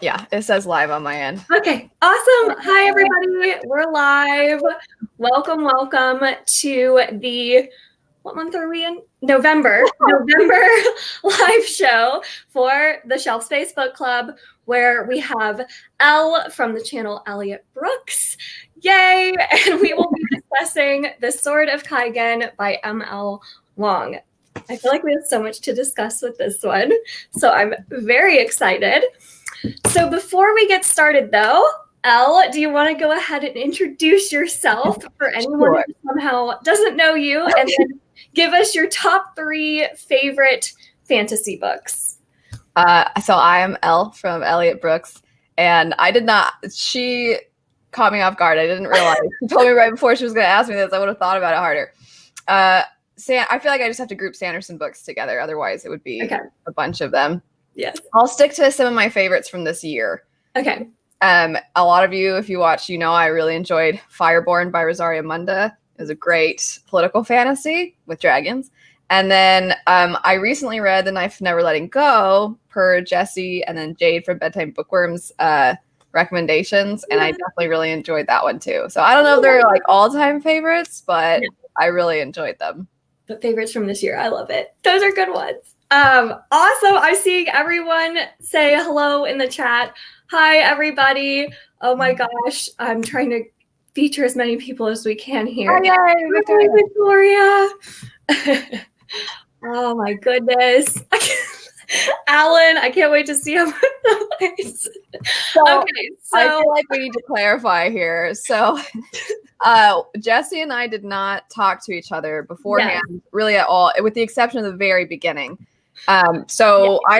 Yeah, it says live on my end. Okay, awesome. Hi, everybody. We're live. Welcome to the, what month are we in? November live show for the Shelf Space Book Club, where we have Elle from the channel Elliot Brooks. Yay! And we will be discussing The Sword of Kaigen by M.L. Long. I feel like we have so much to discuss with this one, so I'm very excited. So before we get started, though, Elle, do you want to go ahead and introduce yourself for anyone who somehow doesn't know you, and then give us your top 3 favorite fantasy books? So I am Elle from Elliot Brooks, and she caught me off guard. I didn't realize. She told me right before she was going to ask me this. I would have thought about it harder. I feel like I just have to group Sanderson books together. Otherwise, it would be a bunch of them. Yes. I'll stick to some of my favorites from this year. Okay. A lot of you, if you watch, I really enjoyed Fireborn by Rosaria Munda. It was a great political fantasy with dragons. And then I recently read The Knife Never Letting Go per Jessie and then Jade from Bedtime Bookworms recommendations. And I definitely really enjoyed that one too. So I don't know if they're like all-time favorites, but I really enjoyed them. But favorites from this year, I love it. Those are good ones. Awesome. I'm seeing everyone say hello in the chat. Hi, everybody. Oh my gosh. I'm trying to feature as many people as we can here. Hi, Victoria. Oh my goodness. Alan, I can't wait to see how much. So I feel like we need to clarify here. So Jessie and I did not talk to each other beforehand, really at all, with the exception of the very beginning. I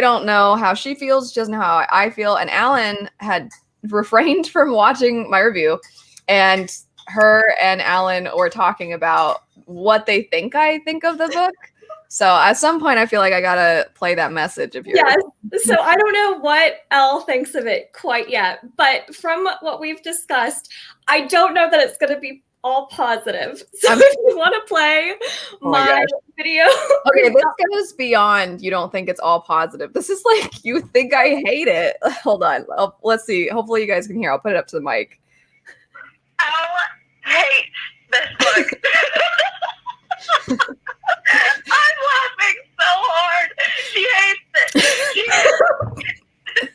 don't know how she feels. She doesn't know how I feel. And Alan had refrained from watching my review, and her and Alan were talking about what they think I think of the book. So at some point, I feel like I gotta play that message of yours. Yes. So I don't know what Elle thinks of it quite yet, but from what we've discussed, I don't know that it's going to be all positive. So if you want to play my video. Okay, this goes beyond you don't think it's all positive. This is like you think I hate it. Hold on. Let's see. Hopefully you guys can hear. I'll put it up to the mic. Elle hates this book. I'm laughing so hard. She hates it.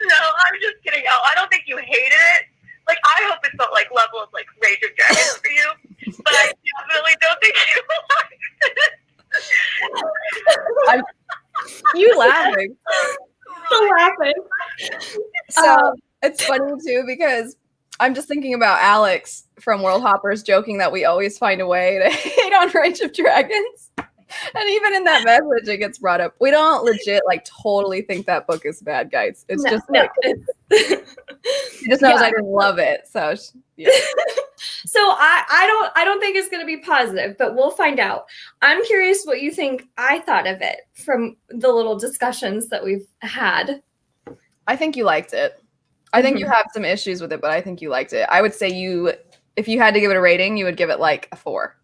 No, I'm just kidding. Elle, I don't think you hated it. Like, I hope it's not like level of like Rage of Dragons for you, but I definitely don't think you liked it. You laughing? So laughing. So it's funny too because I'm just thinking about Alex from Worldhoppers joking that we always find a way to hate on Rage of Dragons. And even in that message, it gets brought up. We don't legit like totally think that book is bad, guys. It's just like she just knows I didn't love it. So yeah. So I don't think it's going to be positive, but we'll find out. I'm curious what you think I thought of it from the little discussions that we've had. I think you liked it. I think you have some issues with it, but I think you liked it. I would say if you had to give it a rating, you would give it like a 4.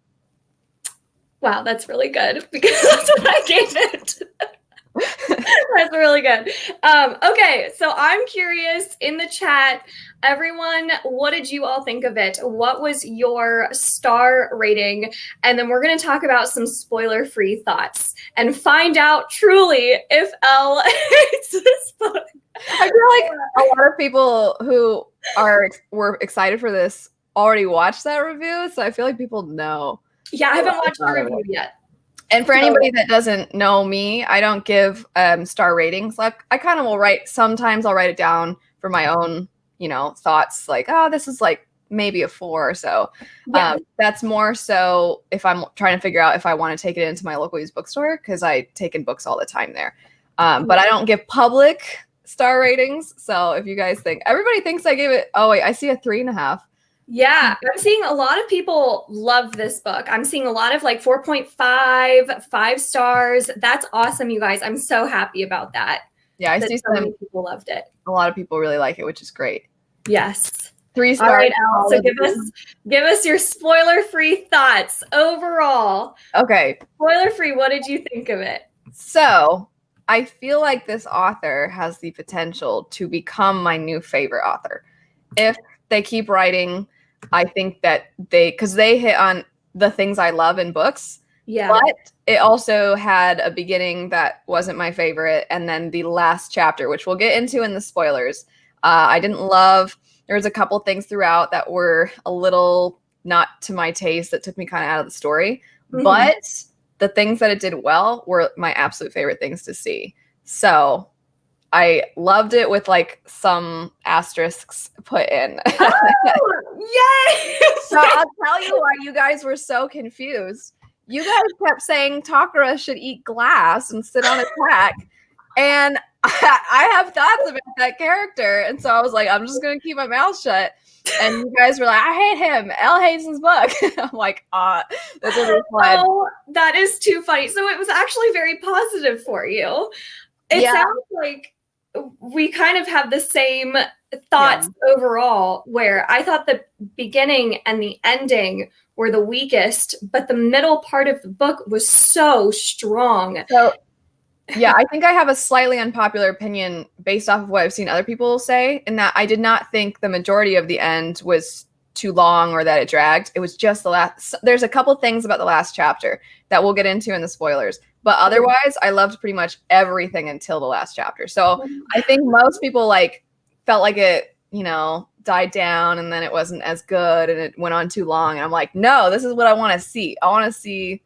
Wow, that's really good because that's what I gave it. That's really good. Okay, so I'm curious in the chat, everyone, what did you all think of it? What was your star rating? And then we're going to talk about some spoiler-free thoughts and find out truly if Elle hates this book. I feel like a lot of people who were excited for this already watched that review, so I feel like people know. Yeah, I haven't watched the review yet. And for anybody that doesn't know me, I don't give star ratings. Like I kind of will sometimes I'll write it down for my own, thoughts like, oh, this is like maybe a 4 or so. Yeah. That's more so if I'm trying to figure out if I want to take it into my local used bookstore because I take in books all the time there. But I don't give public star ratings. So if you guys think, everybody thinks I gave it, oh wait, I see a 3.5. Yeah, I'm seeing a lot of people love this book. I'm seeing a lot of like 4.5, 5 stars. That's awesome, you guys. I'm so happy about that. Yeah, I see so many people loved it. A lot of people really like it, which is great. Yes. 3 stars. All right, Elle, so give us your spoiler-free thoughts overall. Okay. Spoiler-free, what did you think of it? So I feel like this author has the potential to become my new favorite author. If they keep writing, I think that because they hit on the things I love in books. Yeah. But it also had a beginning that wasn't my favorite. And then the last chapter, which we'll get into in the spoilers, I didn't love. There was a couple things throughout that were a little not to my taste that took me kind of out of the story. Mm-hmm. But the things that it did well were my absolute favorite things to see. So I loved it with like some asterisks put in. Oh, yay! So I'll tell you why you guys were so confused. You guys kept saying Takara should eat glass and sit on a track. And I have thoughts about that character. And so I was like, I'm just going to keep my mouth shut. And you guys were like, I hate him. Elle hates his book. I'm like, that's a really fun. Oh, that is too funny. So it was actually very positive for you. It sounds like we kind of have the same thoughts overall, where I thought the beginning and the ending were the weakest, but the middle part of the book was so strong. So, yeah, I think I have a slightly unpopular opinion based off of what I've seen other people say, in that I did not think the majority of the end was too long or that it dragged. It was just the last. There's a couple things about the last chapter that we'll get into in the spoilers. But otherwise, I loved pretty much everything until the last chapter. So I think most people like felt like it, died down and then it wasn't as good and it went on too long. And I'm like, no, this is what I want to see. I want to see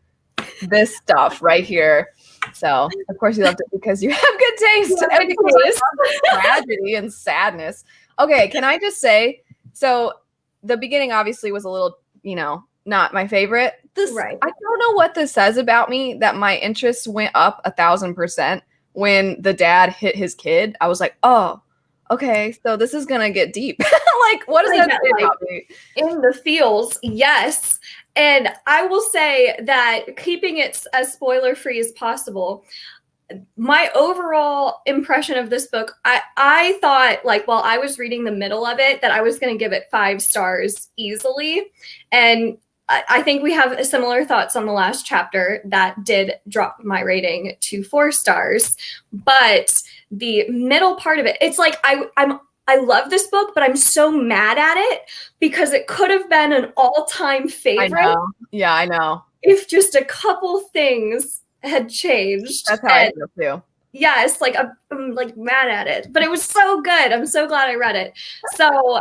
this stuff right here. So of course you loved it because you have good taste. Yeah, and because I love tragedy and sadness. Okay, can I just say, so the beginning obviously was a little, not my favorite. Right. I don't know what this says about me that my interest went up 1,000% when the dad hit his kid. I was like, oh, okay, so this is gonna get deep. Like, what does that say about me? In the feels, yes. And I will say that, keeping it as spoiler-free as possible, my overall impression of this book, I thought, like, while I was reading the middle of it, that I was going to give it 5 stars easily. And I think we have similar thoughts on the last chapter that did drop my rating to 4 stars. But the middle part of it, it's like I love this book, but I'm so mad at it because it could have been an all-time favorite. I know. Yeah, I know. If just a couple things had changed. That's how I feel too. Yes, like I'm like mad at it, but it was so good. I'm so glad I read it. So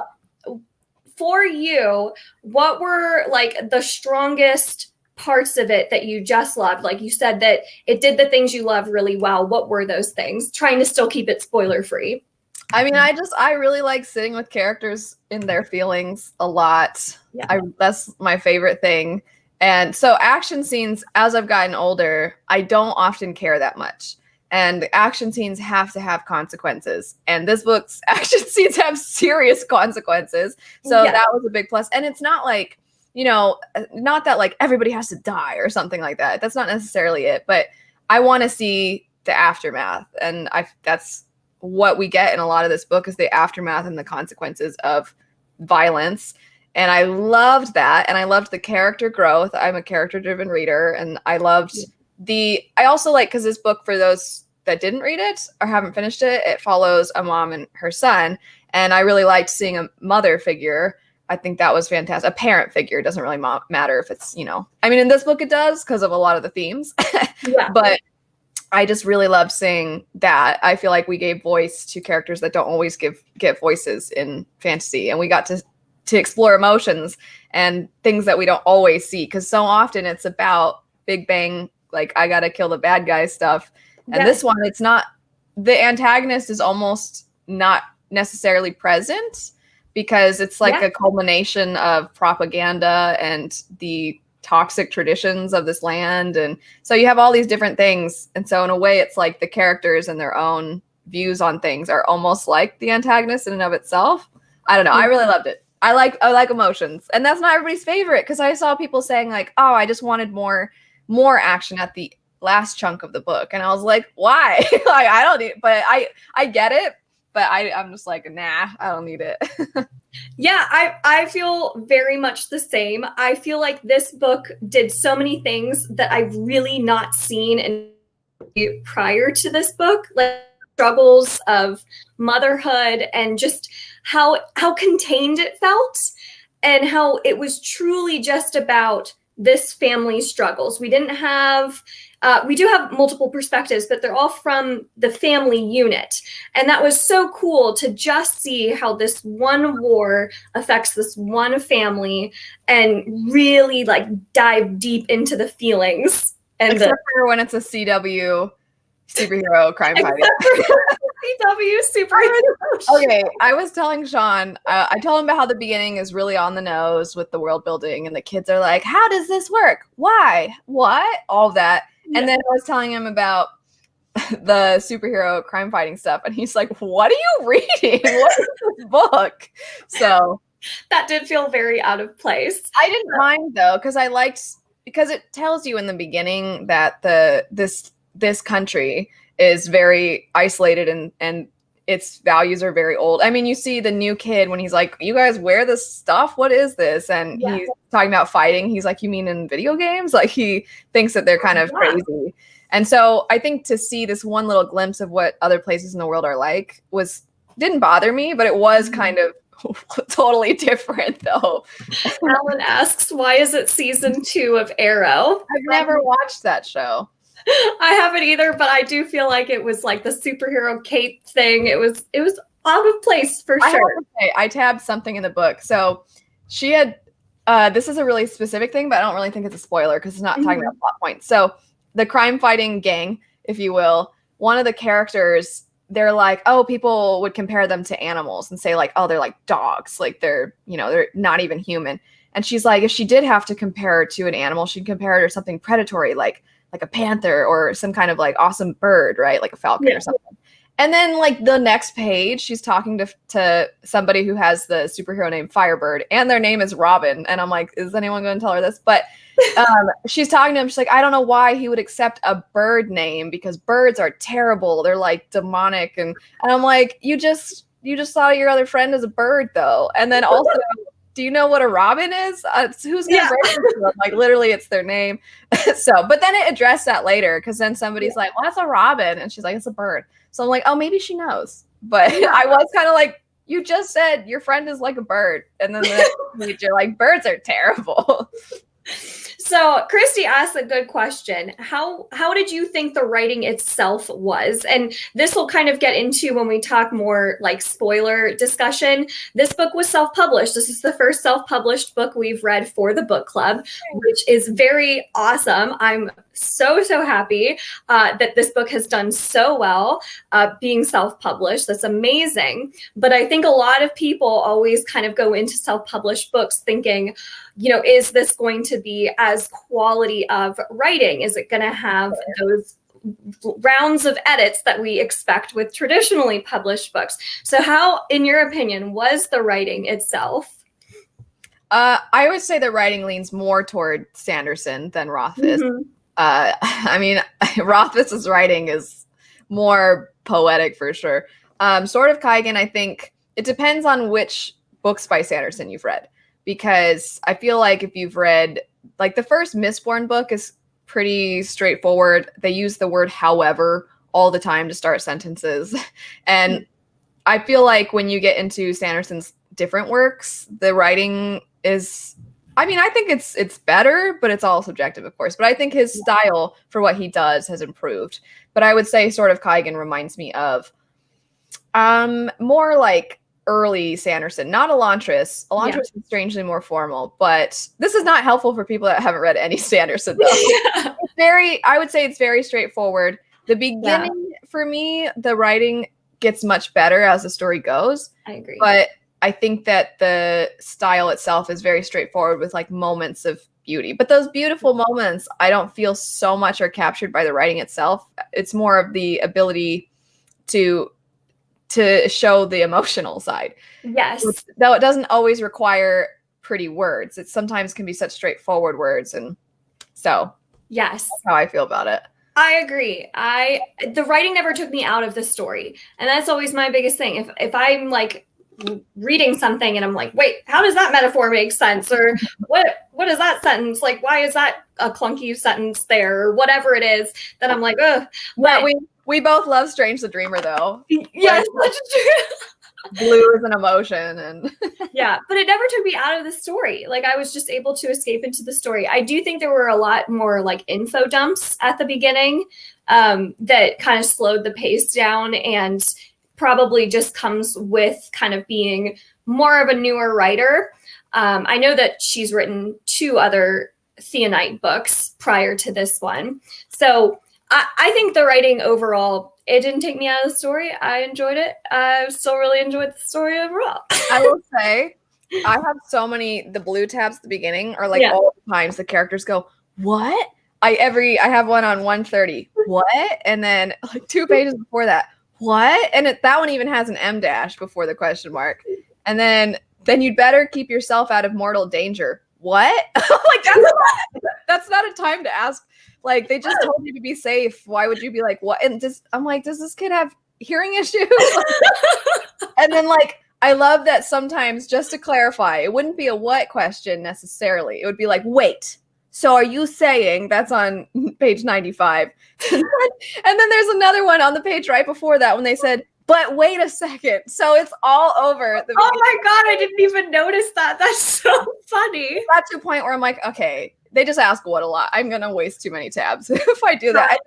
for you, what were like the strongest parts of it that you just loved? Like you said that it did the things you love really well. What were those things? Trying to still keep it spoiler free. I mean, I really like sitting with characters in their feelings a lot. Yeah. That's my favorite thing. And so action scenes, as I've gotten older, I don't often care that much. And action scenes have to have consequences. And this book's action scenes have serious consequences. So that was a big plus. And it's not like, not that like everybody has to die or something like that. That's not necessarily it. But I want to see the aftermath. And that's what we get in a lot of this book, is the aftermath and the consequences of violence. And I loved that. And I loved the character growth. I'm a character-driven reader. And I loved I also like, because this book, for those that didn't read it or haven't finished it, it follows a mom and her son. And I really liked seeing a mother figure. I think that was fantastic. A parent figure. It doesn't really matter if it's, I mean, in this book it does because of a lot of the themes. But I just really loved seeing that. I feel like we gave voice to characters that don't always get voices in fantasy. And we got to explore emotions and things that we don't always see. Because so often it's about big bang, like I gotta kill the bad guy stuff. And this one, it's not, the antagonist is almost not necessarily present, because it's like a culmination of propaganda and the toxic traditions of this land. And so you have all these different things. And so in a way, it's like the characters and their own views on things are almost like the antagonist in and of itself. I don't know. I really loved it. I like emotions. And that's not everybody's favorite, because I saw people saying like, oh, I just wanted more action at the last chunk of the book. And I was like, why? Like, I don't need it. But I get it. But I'm just like, nah, I don't need it. Yeah, I feel very much the same. I feel like this book did so many things that I've really not seen in prior to this book, like struggles of motherhood and just how contained it felt and how it was truly just about this family's struggles. We didn't have, we do have multiple perspectives, but they're all from the family unit. And that was so cool to just see how this one war affects this one family and really like dive deep into the feelings. And except for when it's a CW superhero crime fighting. CW superhero. Okay, I was telling Sean, I told him about how the beginning is really on the nose with the world building, and the kids are like, how does this work? Why? What? All that. Yeah. And then I was telling him about the superhero crime fighting stuff, and he's like, what are you reading? What is this book? So that did feel very out of place. I didn't mind though, because it tells you in the beginning that this country is very isolated and its values are very old. I mean, you see the new kid when he's like, you guys wear this stuff? What is this? And he's talking about fighting. He's like, you mean in video games? Like he thinks that they're kind of crazy. And so I think to see this one little glimpse of what other places in the world are like didn't bother me, but it was kind of totally different though. Alan asks, why is it season 2 of Arrow? I've never watched that show. I haven't either, but I do feel like it was like the superhero cape thing. It was out of place for sure. I tabbed something in the book. So she had, this is a really specific thing, but I don't really think it's a spoiler because it's not talking about plot points. So the crime fighting gang, if you will, one of the characters, they're like, oh, people would compare them to animals and say like, oh, they're like dogs. Like they're not even human. And she's like, if she did have to compare her to an animal, she'd compare her to something predatory, like a panther or some kind of like awesome bird, right? Like a falcon or something. And then like the next page, she's talking to somebody who has the superhero name Firebird and their name is Robin. And I'm like, is anyone going to tell her this? But she's talking to him. She's like, I don't know why he would accept a bird name because birds are terrible. They're like demonic. And I'm like, you just saw your other friend as a bird though. And then also, do you know what a robin is? Who's going to break it to them? Like literally it's their name. So, but then it addressed that later because then somebody's like, well, that's a robin. And she's like, it's a bird. So I'm like, oh, maybe she knows. But I was kind of like, you just said your friend is like a bird. And then you're like, birds are terrible. So Christy asked a good question. How did you think the writing itself was? And this will kind of get into when we talk more like spoiler discussion. This book was self-published. This is the first self-published book we've read for the book club, which is very awesome. I'm so happy that this book has done so well being self-published. That's amazing. But I think a lot of people always kind of go into self-published books thinking, is this going to be as quality of writing? Is it going to have those rounds of edits that we expect with traditionally published books? So how, in your opinion, was the writing itself? I would say the writing leans more toward Sanderson than Rothfuss. I mean, Rothfuss's writing is more poetic for sure. Sword of Kaigen, I think it depends on which books by Sanderson you've read. Because I feel like if you've read, like the first Mistborn book is pretty straightforward. They use the word however all the time to start sentences. And I feel like when you get into Sanderson's different works, the writing is, I mean, I think it's better, but it's all subjective, of course. But I think his style for what he does has improved. But I would say Sword of Kaigen reminds me of more like early Sanderson, not Elantris. Elantris is strangely more formal, but this is not helpful for people that haven't read any Sanderson though. It's I would say it's very straightforward. The beginning for me, the writing gets much better as the story goes. I agree. But I think that the style itself is very straightforward with like moments of beauty. But those beautiful moments, I don't feel so much are captured by the writing itself. It's more of the ability to show the emotional side. Yes. Though it doesn't always require pretty words. It sometimes can be such straightforward words. And so that's how I feel about it. I agree. The writing never took me out of the story. And that's always my biggest thing. If I'm like reading something and I'm like, wait, how does that metaphor make sense? Or what is that sentence? Like, why is that a clunky sentence there? Or whatever it is that I'm like, ugh. But we both love Strange the Dreamer though. Yes, that's true. Blue is an emotion and yeah, but it never took me out of the story. Like I was just able to escape into the story. I do think there were a lot more like info dumps at the beginning that kind of slowed the pace down and probably just comes with kind of being more of a newer writer. I know that she's written 2 other Theonite books prior to this one. So I think the writing overall, it didn't take me out of the story. I enjoyed it. I still really enjoyed the story overall. I will say, I have so many, the blue tabs at the beginning are like all the times the characters go, what? I have one on 130, what? And then like 2 pages before that, what? And that one even has an M dash before the question mark. And then you'd better keep yourself out of mortal danger. What? Like that's not a time to ask. Like they just told you to be safe. Why would you be like, what? And I'm like, does this kid have hearing issues? And then like, I love that sometimes, just to clarify, it wouldn't be a what question necessarily. It would be like, wait, so are you saying, that's on page 95. And then there's another one on the page right before that when they said, but wait a second. So it's all over. Oh my God, I didn't even notice that. That's so funny. That's the point where I'm like, okay, they just ask what a lot. I'm going to waste too many tabs if I do that.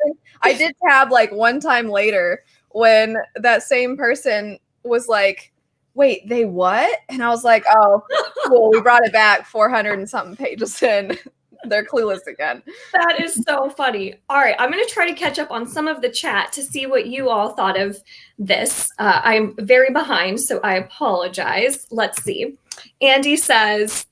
I did tab like one time later when that same person was like, wait, they what? And I was like, oh, cool. We brought it back 400 and something pages in. They're clueless again. That is so funny. All right, I'm going to try to catch up on some of the chat to see what you all thought of this. I'm very behind, so I apologize. Let's see. Andy says,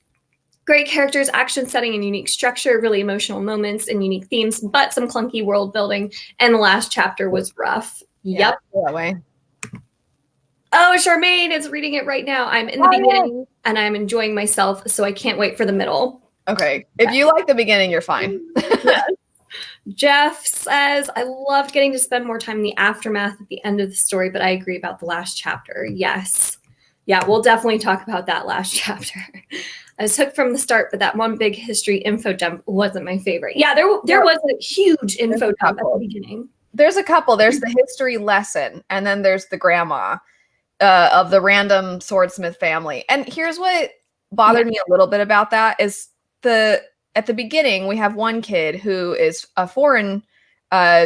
great characters, action setting, and unique structure, really emotional moments and unique themes, but some clunky world building. And the last chapter was rough. Yeah, yep. That way. Oh, Charmaine is reading it right now. I'm in the beginning and I'm enjoying myself, so I can't wait for the middle. Okay. If you like the beginning, you're fine. Yes. Jeff says, I loved getting to spend more time in the aftermath at the end of the story, but I agree about the last chapter. Yes. Yeah, we'll definitely talk about that last chapter. I was hooked from the start, but that one big history info dump wasn't my favorite. Yeah, there was a huge info dump at the beginning. There's a couple. There's the history lesson, and then there's the grandma of the random swordsmith family. And here's what bothered me a little bit about that is at the beginning, we have one kid who is a foreign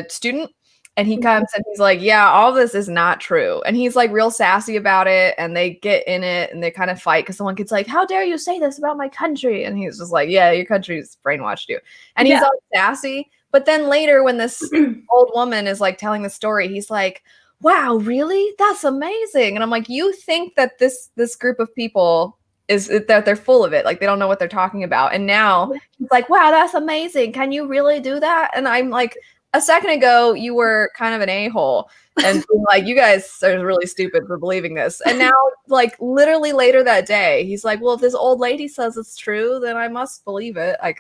student, and he comes and he's like, yeah, all this is not true. And he's like real sassy about it, and they get in it and they kind of fight because the one kid's like, how dare you say this about my country? And he's just like, yeah, your country's brainwashed you. And he's all sassy. But then later when this old woman is like telling the story, he's like, wow, really? That's amazing. And I'm like, you think that this group of people is that they're full of it, like they don't know what they're talking about. And now he's like, wow, that's amazing. Can you really do that? And I'm like, a second ago you were kind of an a-hole and like, you guys are really stupid for believing this. And now like literally later that day, he's like, well, if this old lady says it's true, then I must believe it. Like,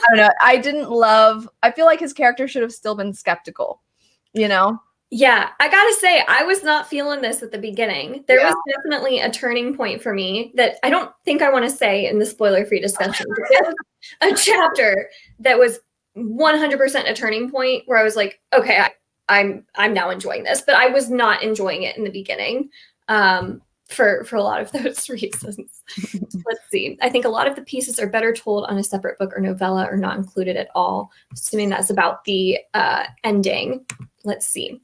I don't know. I feel like his character should have still been skeptical, you know? Yeah, I gotta say, I was not feeling this at the beginning. There was definitely a turning point for me that I don't think I want to say in the spoiler-free discussion. There was a chapter that was 100% a turning point where I was like, okay, I'm now enjoying this, but I was not enjoying it in the beginning for a lot of those reasons. Let's see. I think a lot of the pieces are better told on a separate book or novella or not included at all, assuming that's about the ending. Let's see.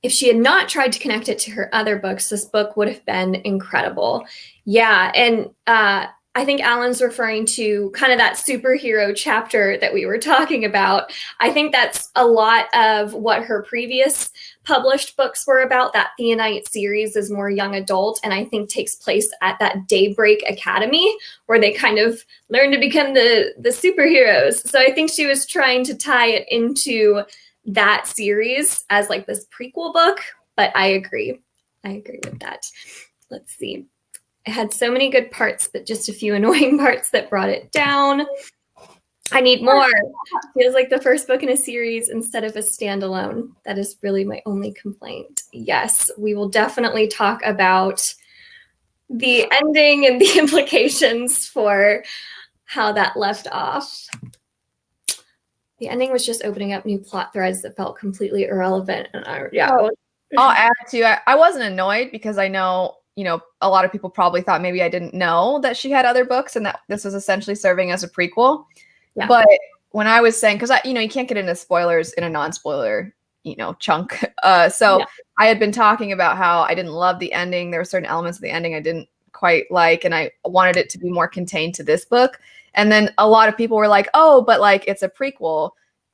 If she had not tried to connect it to her other books, this book would have been incredible. Yeah, and I think Alan's referring to kind of that superhero chapter that we were talking about. I think that's a lot of what her previous published books were about. That Theonite series is more young adult, and I think takes place at that Daybreak Academy where they kind of learn to become the superheroes. So I think she was trying to tie it into that series as like this prequel book, but I agree with that. Let's see. It had so many good parts, but just a few annoying parts that brought it down. I need more. Feels like the first book in a series instead of a standalone. That is really my only complaint. Yes, we will definitely talk about the ending and the implications for how that left off. The ending was just opening up new plot threads that felt completely irrelevant. And I'll add to I wasn't annoyed because I know, a lot of people probably thought maybe I didn't know that she had other books and that this was essentially serving as a prequel. Yeah. But when I was saying, because you can't get into spoilers in a non-spoiler, chunk. So I had been talking about how I didn't love the ending. There were certain elements of the ending I didn't quite like, and I wanted it to be more contained to this book. And then a lot of people were like, oh, but like it's a prequel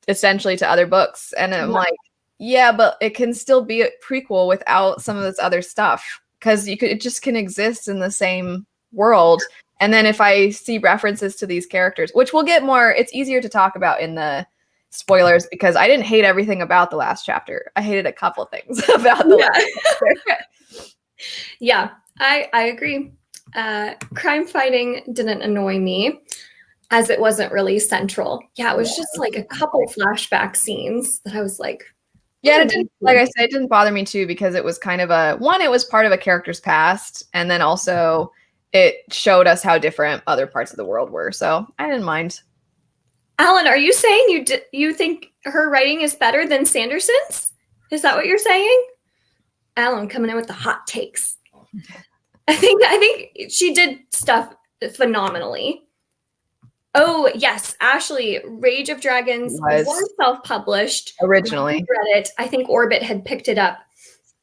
essentially to other books. And I'm like, yeah, but it can still be a prequel without some of this other stuff because it just can exist in the same world. And then if I see references to these characters, which we'll get more, it's easier to talk about in the spoilers because I didn't hate everything about the last chapter. I hated a couple things about the last chapter. Yeah, I agree. Crime fighting didn't annoy me as it wasn't really central. Yeah, it was just like a couple flashback scenes that I was like, yeah, it didn't, like I said, it didn't bother me too because it was kind of it was part of a character's past, and then also it showed us how different other parts of the world were. So I didn't mind. Alan, are you saying you think her writing is better than Sanderson's? Is that what you're saying? Alan coming in with the hot takes. I think she did stuff phenomenally. Oh, yes. Ashley, Rage of Dragons was self-published. Originally. I read it. I think Orbit had picked it up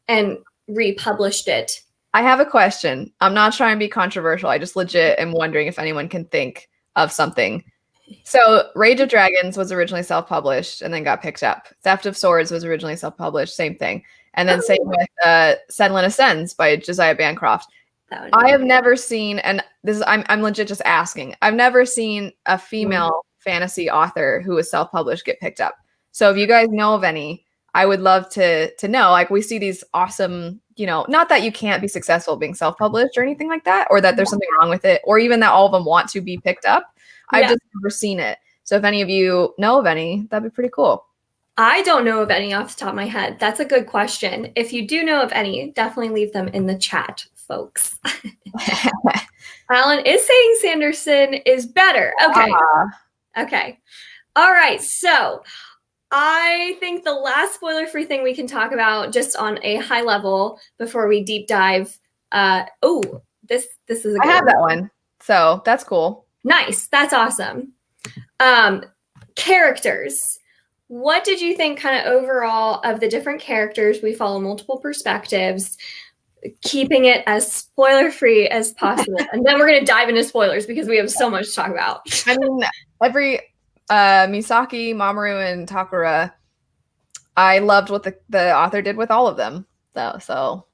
and republished it. I have a question. I'm not trying to be controversial. I just legit am wondering if anyone can think of something. So Rage of Dragons was originally self-published and then got picked up. Theft of Swords was originally self-published. Same thing. And then same with Senlin Ascends by Josiah Bancroft. I have never seen, and this is I'm legit just asking. I've never seen a female fantasy author who was self-published get picked up. So if you guys know of any, I would love to know. Like we see these awesome, not that you can't be successful being self-published or anything like that, or that there's something wrong with it, or even that all of them want to be picked up. I've just never seen it. So if any of you know of any, that'd be pretty cool. I don't know of any off the top of my head. That's a good question. If you do know of any, definitely leave them in the chat, folks. Alan is saying Sanderson is better. Okay. Okay. All right. So I think the last spoiler-free thing we can talk about just on a high level before we deep dive. This is a good I have that one. So that's cool. Nice. That's awesome. Characters. What did you think kind of overall of the different characters? We follow multiple perspectives, keeping it as spoiler-free as possible. And then we're going to dive into spoilers because we have so much to talk about. I mean, every Misaki, Mamoru, and Takura, I loved what the author did with all of them. So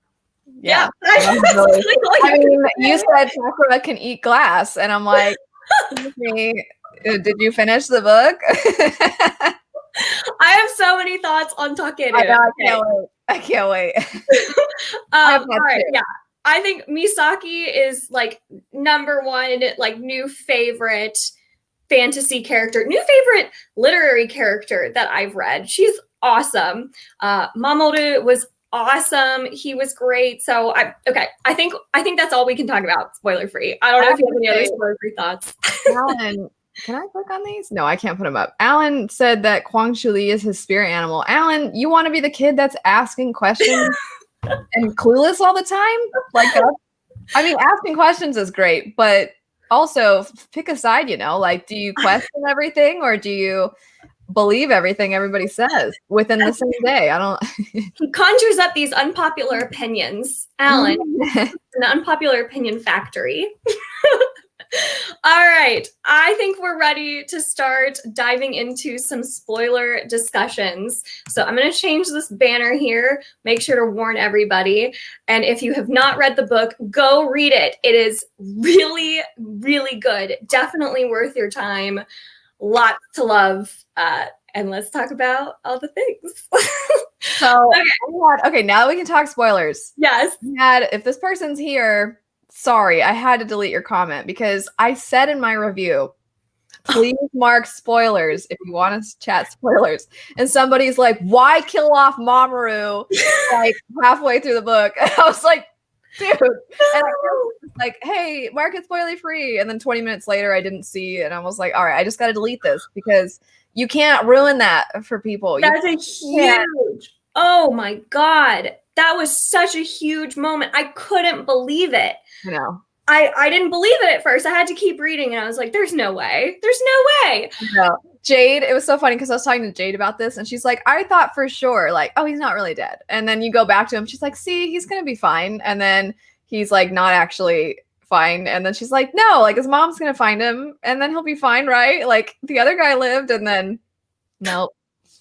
yeah. I mean, you said Takura can eat glass, and I'm like, excuse me, did you finish the book? I have so many thoughts on Takeru. I can't wait. All right, yeah. I think Misaki is like number one, like new favorite fantasy character, new favorite literary character that I've read. She's awesome. Mamoru was awesome. He was great. So I think that's all we can talk about spoiler free. I don't know if you have any other spoiler free thoughts. Alan, can I click on these? No, I can't put them up. Alan said that Kwang Shuli is his spirit animal. Alan, you want to be the kid that's asking questions and clueless all the time? Like that? I mean, asking questions is great, but also pick a side, like, do you question everything or do you believe everything everybody says within the same day? I don't. He conjures up these unpopular opinions. Alan, an unpopular opinion factory. All right. I think we're ready to start diving into some spoiler discussions. So I'm going to change this banner here. Make sure to warn everybody. And if you have not read the book, go read it. It is really, really good. Definitely worth your time. Lots to love. And let's talk about all the things. So, okay, now we can talk spoilers. Yes. If this person's here, sorry, I had to delete your comment because I said in my review, please mark spoilers if you want to chat spoilers. And somebody's like, why kill off Mamoru like halfway through the book? And I was like, Dude. And I was like, hey, mark it spoiler free. And then 20 minutes later, I didn't see. And I was like, all right, I just got to delete this because you can't ruin that for people. That's a huge, oh my God. That was such a huge moment. I couldn't believe it. I know. I didn't believe it at first. I had to keep reading and I was like, there's no way. There's no way. No. Jade, it was so funny because I was talking to Jade about this and she's like, I thought for sure, like, oh, he's not really dead. And then you go back to him. She's like, see, he's going to be fine. And then he's like, not actually fine. And then she's like, no, like his mom's going to find him and then he'll be fine, right? Like the other guy lived and then nope.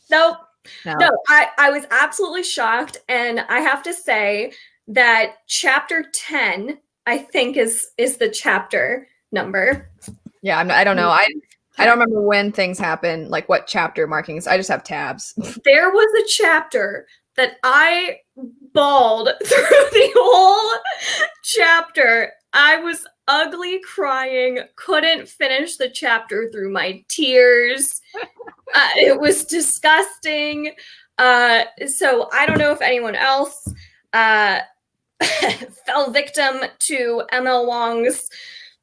No, I was absolutely shocked. And I have to say that chapter 10, I think is the chapter number. Yeah, I don't know. I don't remember when things happen, like what chapter markings. I just have tabs. There was a chapter that I bawled through the whole chapter. I was ugly crying, couldn't finish the chapter through my tears. It was disgusting. So I don't know if anyone else fell victim to ML Wong's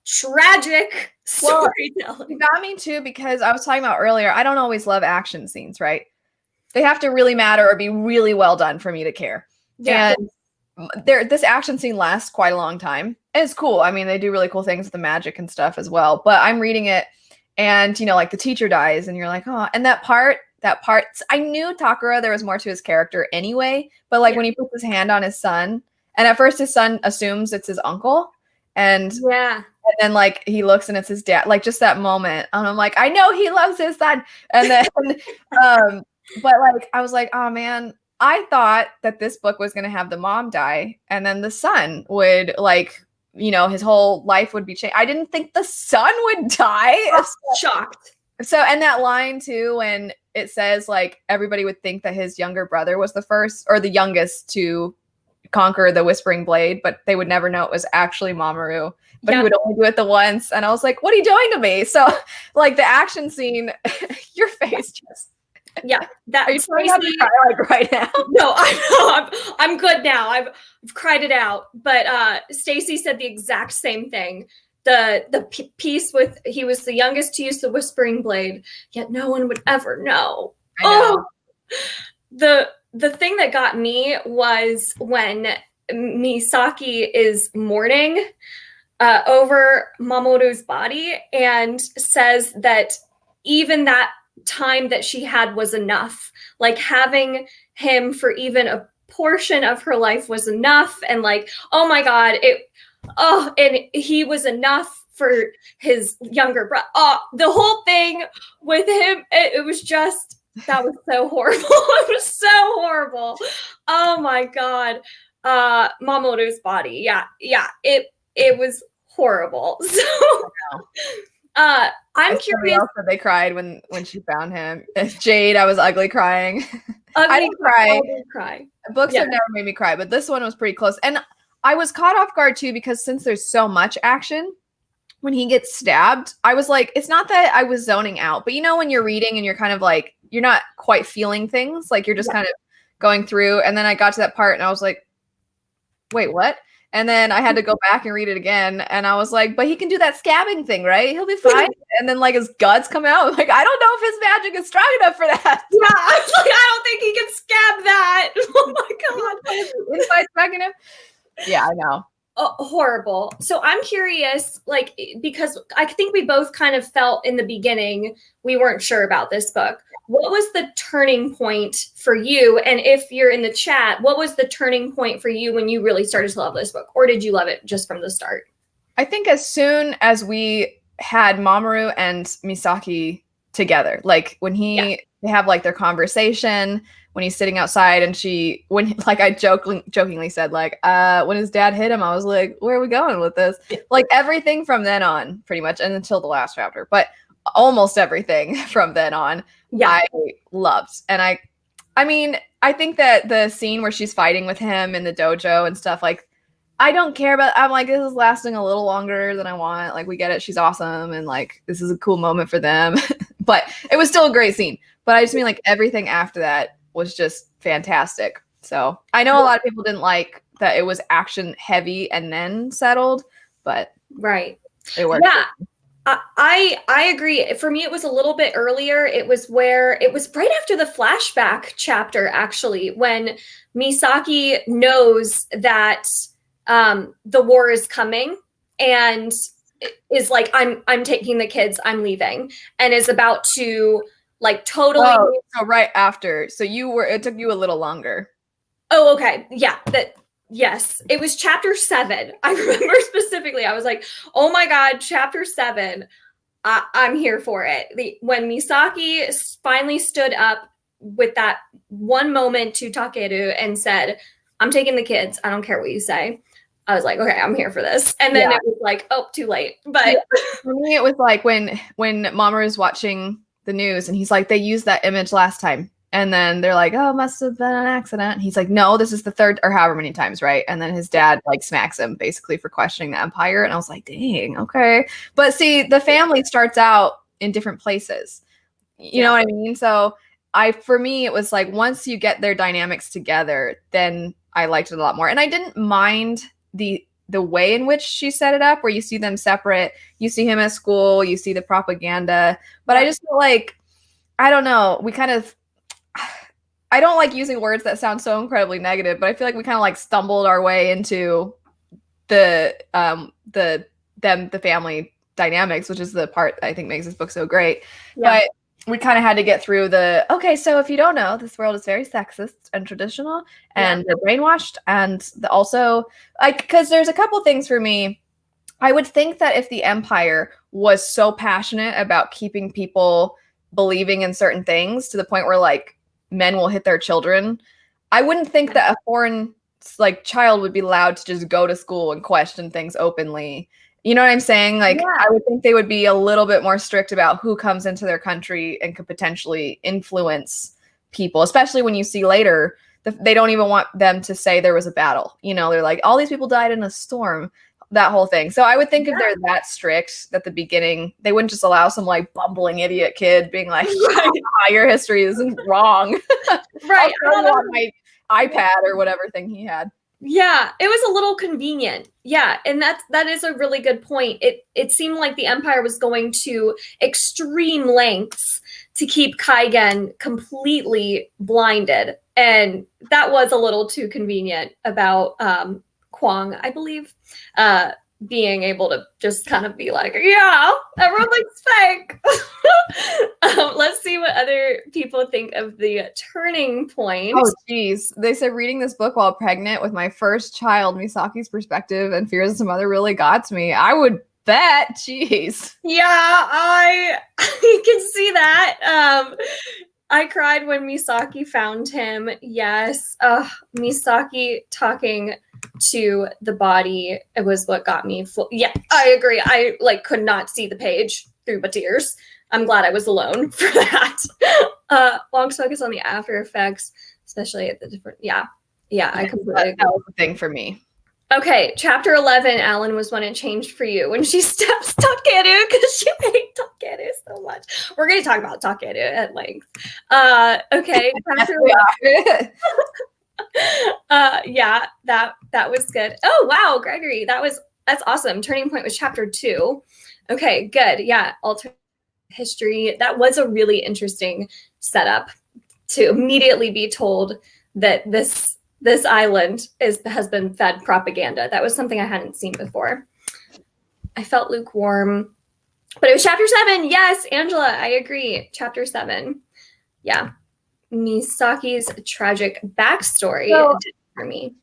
tragic storytelling. It got me too because I was talking about earlier, I don't always love action scenes, right? They have to really matter or be really well done for me to care. Yeah. And this action scene lasts quite a long time. It's cool. I mean, they do really cool things with the magic and stuff as well. But I'm reading it and, you know, like the teacher dies and you're like, oh, and that part, I knew Takara, there was more to his character anyway. But like when he puts his hand on his son, and at first his son assumes it's his uncle. And then like he looks and it's his dad, like just that moment. And I'm like, I know he loves his son. And then, but like, I was like, oh man, I thought that this book was going to have the mom die. And then the son would like, you know, his whole life would be changed. I didn't think the son would die. I'm shocked. So, and that line too, when it says like, everybody would think that his younger brother was the first or the youngest to conquer the Whispering Blade, but they would never know it was actually Mamoru, but he would only do it the once. And I was like, what are you doing to me? So like the action scene, your face just. Yeah. That are you trying to cry like right now? No, I'm good now. I've cried it out. But Stacy said the exact same thing. The piece with he was the youngest to use the Whispering Blade, yet no one would ever know. Oh, the thing that got me was when Misaki is mourning over Mamoru's body and says that even that time that she had was enough. Like having him for even a portion of her life was enough. And like, oh my God, and he was enough for his younger brother. The whole thing with him, it was just, that was so horrible. It was so horrible. Oh my God. Mamoru's body. Yeah. It was horrible. So I'm curious. That they cried when she found him. Jade, I was ugly crying. I didn't cry. Books have never made me cry, but this one was pretty close. And I was caught off guard too, because since there's so much action, when he gets stabbed, I was like, it's not that I was zoning out, but you know, when you're reading and you're kind of like, you're not quite feeling things, like you're just kind of going through. And then I got to that part and I was like, wait, what? And then I had to go back and read it again. And I was like, but he can do that scabbing thing, right? He'll be fine. And then like his guts come out. I'm like, I don't know if his magic is strong enough for that. Yeah, I was like, I don't think he can scab that. Oh my God. Inside smacking him. Yeah, I know. Horrible. So I'm curious, like, because I think we both kind of felt in the beginning we weren't sure about this book. What was the turning point for you? And if you're in the chat, what was the turning point for you when you really started to love this book? Or did you love it just from the start? I think as soon as we had Mamoru and Misaki together, like when they have like their conversation, when he's sitting outside and I jokingly said like, when his dad hit him, I was like, where are we going with this? Like everything from then on pretty much, and until the last chapter, but almost everything from then on, I loved. And I mean, I think that the scene where she's fighting with him in the dojo and stuff, like, I don't care about, I'm like, this is lasting a little longer than I want. Like, we get it. She's awesome. And like, this is a cool moment for them, but it was still a great scene. But I just mean like everything after that was just fantastic. So I know a lot of people didn't like that it was action heavy and then settled, but right. It worked. Yeah. I agree. For me, it was a little bit earlier. It was right after the flashback chapter, actually, when Misaki knows that the war is coming and is like, I'm taking the kids, I'm leaving, and is about to like totally. Oh, so right after. So it took you a little longer. Oh, okay. Yeah. Yes, it was chapter 7. I remember specifically. I was like, oh my God, chapter 7. I'm here for it. When Misaki finally stood up with that one moment to Takeru and said, I'm taking the kids. I don't care what you say. I was like, okay, I'm here for this. And then it was like, oh, too late. But for me, it was like when Mamoru was watching the news and he's like, they used that image last time. And then they're like, oh, it must have been an accident. And he's like, no, this is the third or however many times, right? And then his dad like smacks him basically for questioning the Empire. And I was like, dang, okay. But see, the family starts out in different places. You know what I mean? So for me, it was like once you get their dynamics together, then I liked it a lot more. And I didn't mind the way in which she set it up, where you see them separate. You see him at school, you see the propaganda. But I just feel like, I don't know, I don't like using words that sound so incredibly negative, but I feel like we kind of like stumbled our way into the family dynamics, which is the part I think makes this book so great. Yeah. But we kind of had to get through okay, so if you don't know, this world is very sexist and traditional and brainwashed, and also like, because there's a couple things for me. I would think that if the Empire was so passionate about keeping people believing in certain things to the point where like men will hit their children, I wouldn't think that a foreign like child would be allowed to just go to school and question things openly. You know what I'm saying? Like, I would think they would be a little bit more strict about who comes into their country and could potentially influence people, especially when you see later they don't even want them to say there was a battle. You know, they're like, all these people died in a storm, that whole thing. So I would think if they're that strict at the beginning, they wouldn't just allow some like bumbling idiot kid being like, your history isn't wrong. Right. I'll on my iPad or whatever thing he had. Yeah, it was a little convenient. Yeah, and that is a really good point. It seemed like the Empire was going to extreme lengths to keep Kaigen completely blinded, and that was a little too convenient about Kwang, I believe, being able to just kind of be like, yeah, everything's fake. Let's see what other people think of the turning point. Oh, geez. They said reading this book while pregnant with my first child, Misaki's perspective and fears of some other really got to me. I would bet. Jeez. Yeah, I can see that. I cried when Misaki found him. Yes. Misaki talking to the body, it was what got me yeah, I agree. I like could not see the page through my tears. I'm glad I was alone for that. Long focus on the after effects, especially at the different I completely agree. That was the thing for me. Okay, chapter 11, Alan, was when it changed for you, when she stabs Takeru because she hate Takeru so much. We're going to talk about Takeru at length. Okay, chapter 11. That was good. Oh wow, Gregory, that's awesome. Turning point was chapter 2. Okay, good. Yeah, alternate history. That was a really interesting setup to immediately be told that this island has been fed propaganda. That was something I hadn't seen before. I felt lukewarm, but it was chapter 7. Yes, Angela, I agree. Chapter 7. Yeah. Misaki's tragic backstory for me.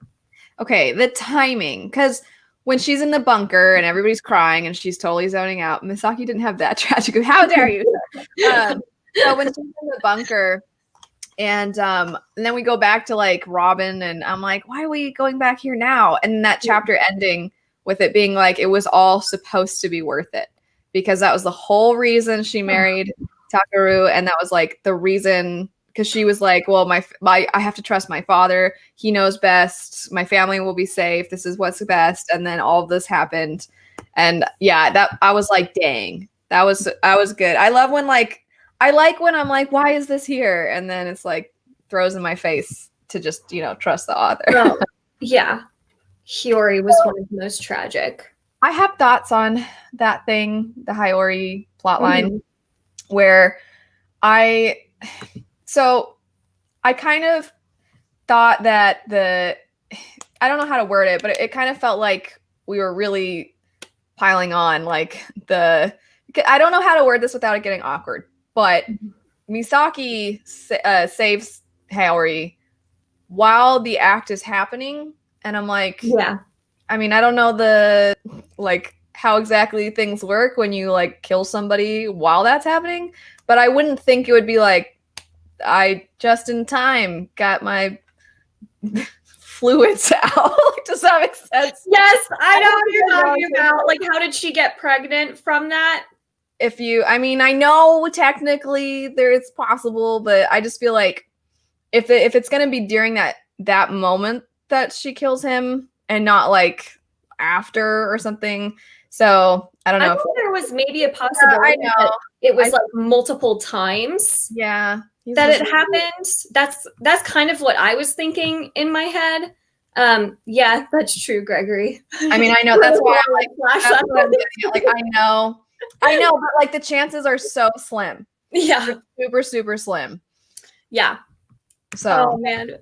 Okay, the timing, because when she's in the bunker and everybody's crying and she's totally zoning out, Misaki didn't have that tragic. How dare you? So when she's in the bunker and then we go back to like Robin and I'm like, why are we going back here now? And that chapter ending with it being like, it was all supposed to be worth it because that was the whole reason she married Takeru. And that was like the reason, because she was like, well, I have to trust my father. He knows best. My family will be safe. This is what's best. And then all of this happened. And yeah, that I was like, dang, that was good. I love when when I'm like, why is this here? And then it's like throws in my face to just, trust the author. Well, yeah. Hiyori was one of the most tragic. I have thoughts on that thing, the Hiyori plotline, where I kind of thought that I don't know how to word it, but it kind of felt like we were really piling on like I don't know how to word this without it getting awkward, but Misaki saves Hiyori while the act is happening, and I'm like, yeah. I mean, I don't know how exactly things work when you like kill somebody while that's happening, but I wouldn't think it would be like I just in time got my fluids out. Does that make sense? Yes, I know what you're talking about. Like, how did she get pregnant from that? I know technically it's possible, but I just feel like if it's gonna be during that moment that she kills him and not like after or something. So I don't know. I think there was maybe a possibility that it was like multiple times. Yeah. That it happened. That's kind of what I was thinking in my head. Yeah, that's true, Gregory. I mean, I know that's why I know, but like the chances are so slim. Yeah. They're super, super slim. Yeah. So oh man.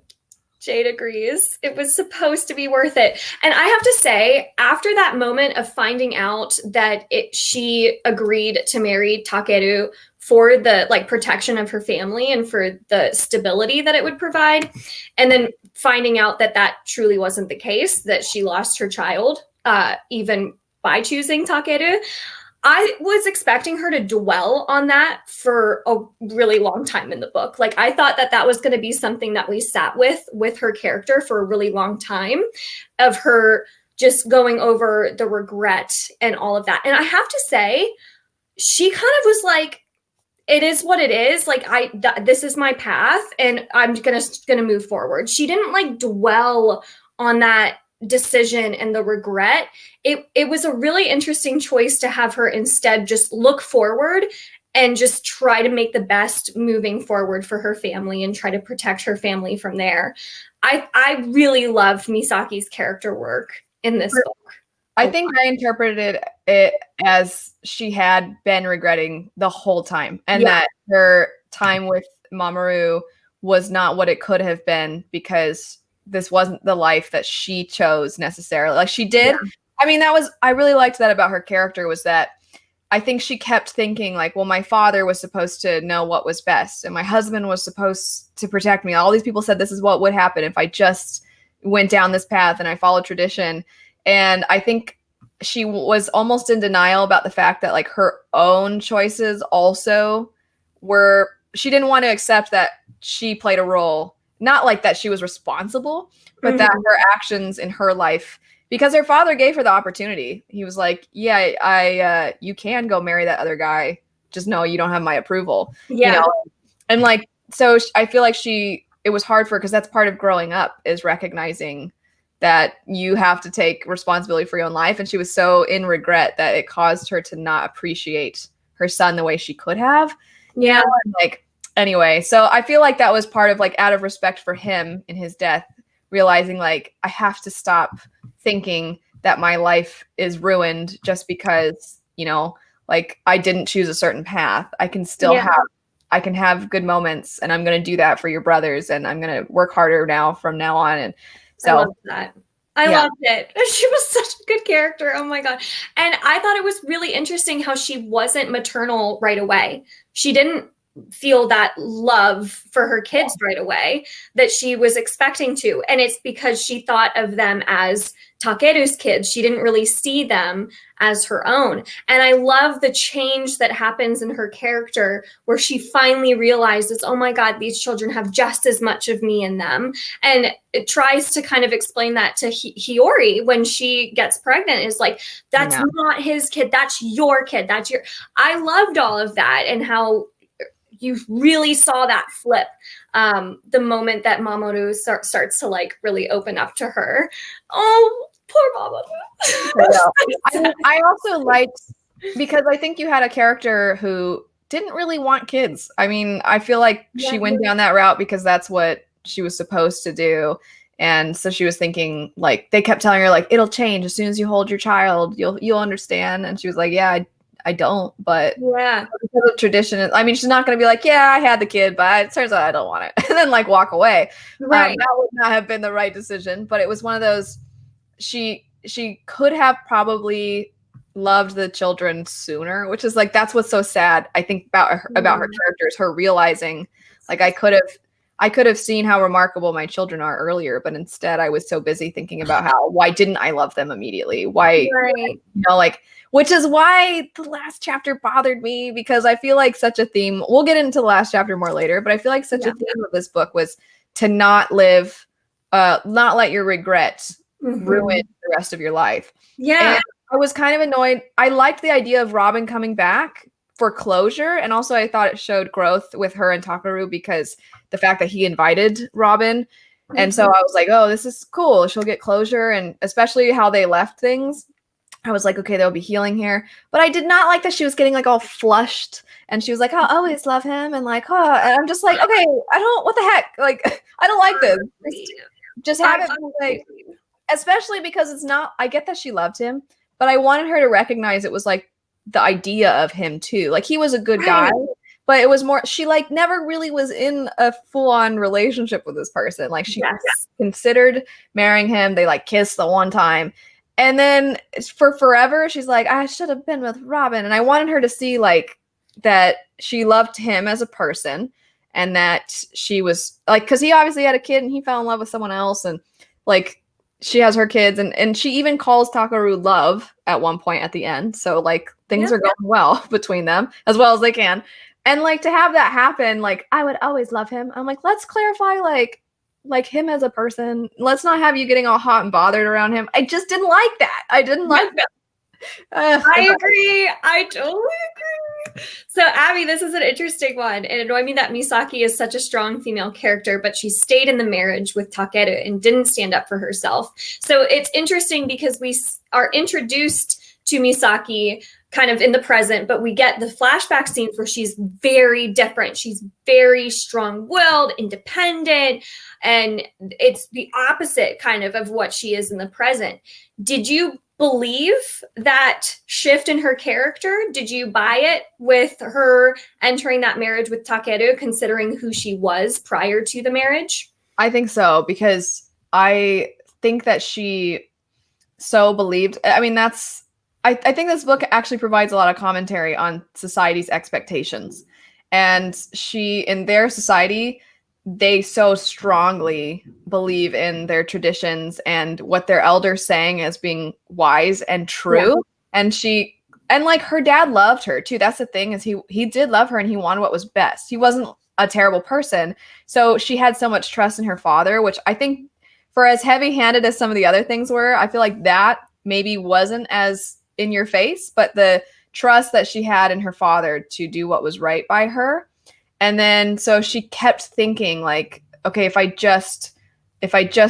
Jade agrees. It was supposed to be worth it. And I have to say, after that moment of finding out that she agreed to marry Takeru for the like protection of her family and for the stability that it would provide, and then finding out that that truly wasn't the case, that she lost her child, even by choosing Takeru, I was expecting her to dwell on that for a really long time in the book. Like, I thought that was going to be something that we sat with her character for a really long time, of her just going over the regret and all of that. And I have to say, she kind of was like, it is what it is. Like, this is my path and I'm gonna move forward. She didn't like dwell on that decision and the regret. It was a really interesting choice to have her instead just look forward and just try to make the best moving forward for her family and try to protect her family from there. I really loved Misaki's character work in this book. I think I interpreted it as she had been regretting the whole time, and that her time with Mamoru was not what it could have been because this wasn't the life that she chose necessarily. Like, she did. Yeah. I mean, I really liked that about her character, was that I think she kept thinking like, well, my father was supposed to know what was best and my husband was supposed to protect me. All these people said this is what would happen if I just went down this path and I followed tradition. And I think she was almost in denial about the fact that like her own choices also she didn't want to accept that she played a role. Not like that she was responsible, but that her actions in her life, because her father gave her the opportunity. He was like, yeah, you can go marry that other guy. Just know you don't have my approval. Yeah. You know? And like, so I feel like it was hard for her because that's part of growing up, is recognizing that you have to take responsibility for your own life. And she was so in regret that it caused her to not appreciate her son the way she could have. Yeah. And like, anyway, so I feel like that was part of like, out of respect for him in his death, realizing like, I have to stop thinking that my life is ruined just because, like I didn't choose a certain path. I can still have good moments, and I'm going to do that for your brothers, and I'm going to work harder from now on. And so I love that. I loved it. She was such a good character. Oh my God. And I thought it was really interesting how she wasn't maternal right away. She didn't feel that love for her kids right away that she was expecting to. And it's because she thought of them as Takeru's kids. She didn't really see them as her own. And I love the change that happens in her character where she finally realizes, oh my God, these children have just as much of me in them. And it tries to kind of explain that to Hiyori when she gets pregnant, is like, that's not his kid. That's your kid. I loved all of that, and how you really saw that flip the moment that Mamoru starts to like really open up to her. Oh, poor Mamoru. I also liked, because I think you had a character who didn't really want kids. I mean, I feel like she went down that route because that's what she was supposed to do. And so she was thinking, like, they kept telling her, like, it'll change as soon as you hold your child, you'll understand. And she was like, yeah, I don't, but because of tradition, I mean, she's not going to be like, yeah, I had the kid, but it turns out I don't want it, and then like walk away. Right. That would not have been the right decision, but it was one of those, she could have probably loved the children sooner, which is like, that's what's so sad, I think, about her character, is her realizing, like, I could have seen how remarkable my children are earlier, but instead I was so busy thinking about why didn't I love them immediately? Why, like, which is why the last chapter bothered me, because I feel like such a theme, we'll get into the last chapter more later, but I feel like such a theme of this book was to not not let your regrets ruin the rest of your life. Yeah. And I was kind of annoyed. I liked the idea of Robin coming back for closure. And also I thought it showed growth with her and Takaru, because the fact that he invited Robin. And so I was like, oh, this is cool. She'll get closure. And especially how they left things, I was like, okay, there'll be healing here. But I did not like that she was getting like all flushed, and she was like, I'll always love him. And like, and I'm just like, okay, what the heck? Like, I don't like this. Just have it like, especially because it's not, I get that she loved him, but I wanted her to recognize it was like the idea of him too. Like, he was a good guy, but it was more, she like never really was in a full-on relationship with this person. Like, she considered marrying him. They like kissed the one time. And then for forever, she's like, I should have been with Robin. And I wanted her to see like that she loved him as a person, and that she was like, because he obviously had a kid and he fell in love with someone else, and like she has her kids, and she even calls Takaru love at one point at the end. So like things are going well between them as well as they can. And like to have that happen, like, I would always love him. I'm like, let's clarify like him as a person. Let's not have you getting all hot and bothered around him. I just didn't like that. I didn't like that. I agree. I totally agree. So Abby, this is an interesting one. It annoyed me that Misaki is such a strong female character, but she stayed in the marriage with Takeru and didn't stand up for herself. So it's interesting because we are introduced to Misaki kind of in the present, but we get the flashback scenes where she's very different. She's very strong-willed, independent, and it's the opposite kind of what she is in the present. Did you believe that shift in her character? Did you buy it with her entering that marriage with Takeru, considering who she was prior to the marriage? I think so, because I think that she so believed, I mean, I think this book actually provides a lot of commentary on society's expectations. And in their society, they so strongly believe in their traditions and what their elders saying as being wise and true. Yeah. And like her dad loved her too. That's the thing, is he did love her and he wanted what was best. He wasn't a terrible person. So she had so much trust in her father, which I think, for as heavy-handed as some of the other things were, I feel like that maybe wasn't as in your face, but the trust that she had in her father to do what was right by her. And then so she kept thinking like, okay, if I just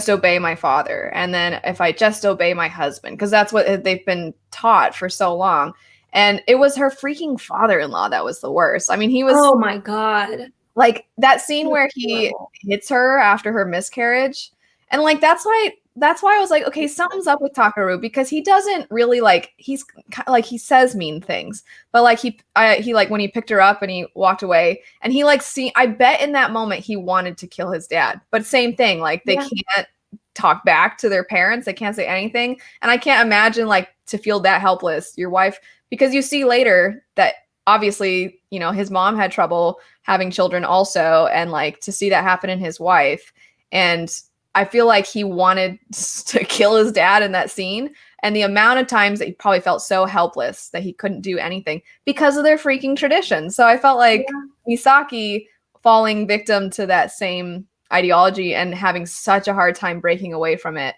obey my father, and then if I just obey my husband, because that's what they've been taught for so long. And it was her freaking father-in-law that was the worst. I mean, he was, oh my God, like that scene where he hits her after her miscarriage. And like, that's why I was like, okay, something's up with Takaru, because he doesn't really he says mean things, but like he like when he picked her up and he walked away, and he I bet in that moment he wanted to kill his dad, but same thing, like they can't talk back to their parents. They can't say anything. And I can't imagine like to feel that helpless, your wife, because you see later that obviously, you know, his mom had trouble having children also. And like to see that happen in his wife, and I feel like he wanted to kill his dad in that scene. And the amount of times that he probably felt so helpless that he couldn't do anything because of their freaking tradition. So I felt like Misaki falling victim to that same ideology and having such a hard time breaking away from it.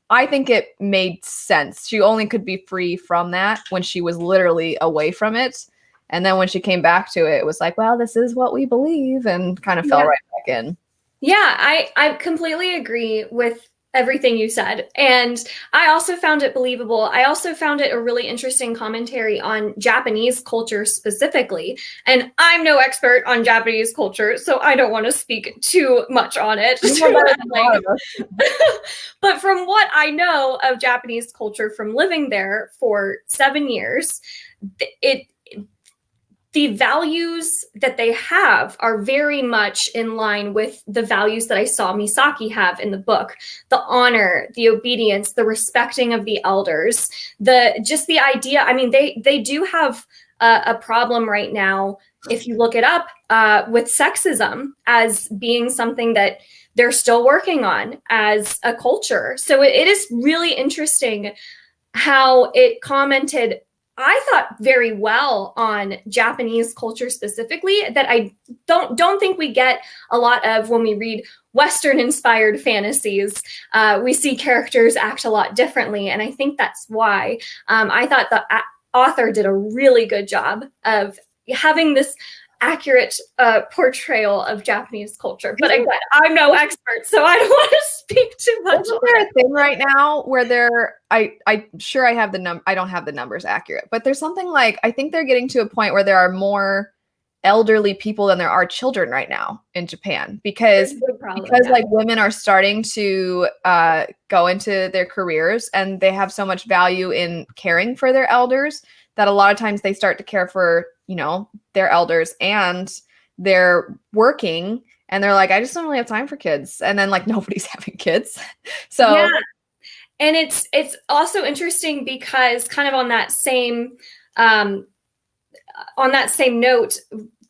I think it made sense. She only could be free from that when she was literally away from it. And then when she came back to it, it was like, well, this is what we believe, and kind of fell right back in. Yeah, I completely agree with everything you said. And I also found it believable. I also found it a really interesting commentary on Japanese culture specifically. And I'm no expert on Japanese culture, so I don't want to speak too much on it. But from what I know of Japanese culture from living there for 7 years, the values that they have are very much in line with the values that I saw Misaki have in the book. The honor, the obedience, the respecting of the elders, the idea. I mean, they do have a problem right now, if you look it up, with sexism as being something that they're still working on as a culture. So it is really interesting how it commented, I thought, very well on Japanese culture specifically, that I don't think we get a lot of when we read Western inspired fantasies. We see characters act a lot differently. And I think that's why I thought the author did a really good job of having this accurate portrayal of Japanese culture. But again, I'm no expert, so I don't want to speak too much. Isn't there a thing right now where I'm sure I have I don't have the numbers accurate, but there's something like, I think they're getting to a point where there are more elderly people than there are children right now in Japan, because like women are starting to go into their careers and they have so much value in caring for their elders that a lot of times they start to care for, their elders, and they're working and they're like, I just don't really have time for kids. And then like nobody's having kids. So yeah. And it's also interesting because kind of on that same note,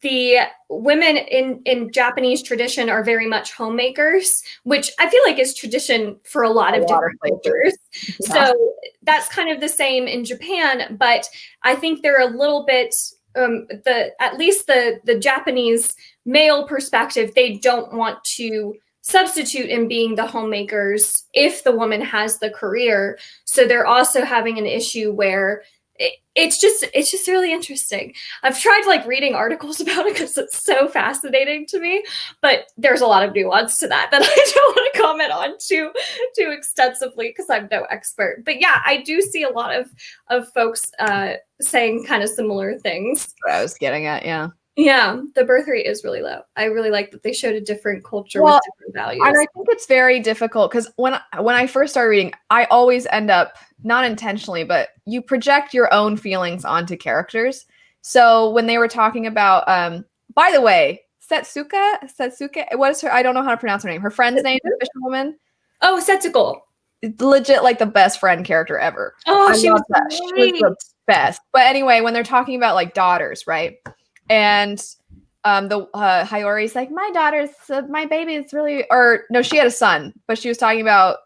the women in Japanese tradition are very much homemakers, which I feel like is tradition for a lot of different cultures. Yeah. So that's kind of the same in Japan, but I think they're a little bit, at least the Japanese male perspective, they don't want to substitute in being the homemakers if the woman has the career. So they're also having an issue where it's just really interesting. I've tried reading articles about it because it's so fascinating to me, but there's a lot of nuance to that I don't want to comment on too extensively because I'm no expert. But yeah, I do see a lot of folks saying kind of similar things. What I was getting at, yeah. Yeah, the birth rate is really low. I really like that they showed a different culture with different values. And I think it's very difficult because when I first started reading, I always end up, not intentionally, but you project your own feelings onto characters. So when they were talking about, by the way, Setsuke, what is her? I don't know how to pronounce her name. Her friend's name, the fisherwoman. Oh, Setsuko. Legit, like the best friend character ever. Oh, she was the best. But anyway, when they're talking about like daughters, right? And the Hayori's like, my baby is really, or no, she had a son, but she was talking about,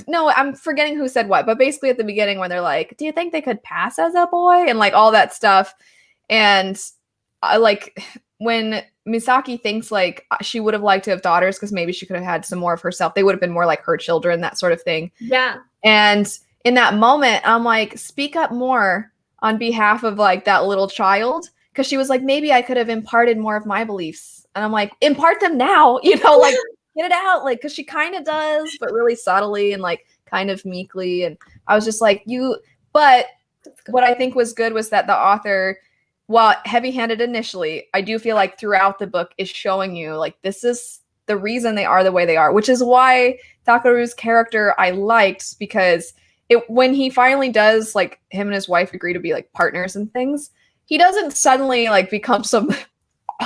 no, I'm forgetting who said what, but basically at the beginning when they're like, do you think they could pass as a boy? And like all that stuff. And like when Misaki thinks like she would have liked to have daughters because maybe she could have had some more of herself. They would have been more like her children, that sort of thing. Yeah. And in that moment, I'm like, speak up more on behalf of like that little child. Because she was like, maybe I could have imparted more of my beliefs. And I'm like, impart them now, like get it out. Like, because she kind of does, but really subtly and like kind of meekly. And I was just like, but what I think was good was that the author, while heavy-handed initially, I do feel like throughout the book is showing you like, this is the reason they are the way they are, which is why Takaru's character I liked, because when he finally does, like him and his wife agree to be like partners and things, he doesn't suddenly like become some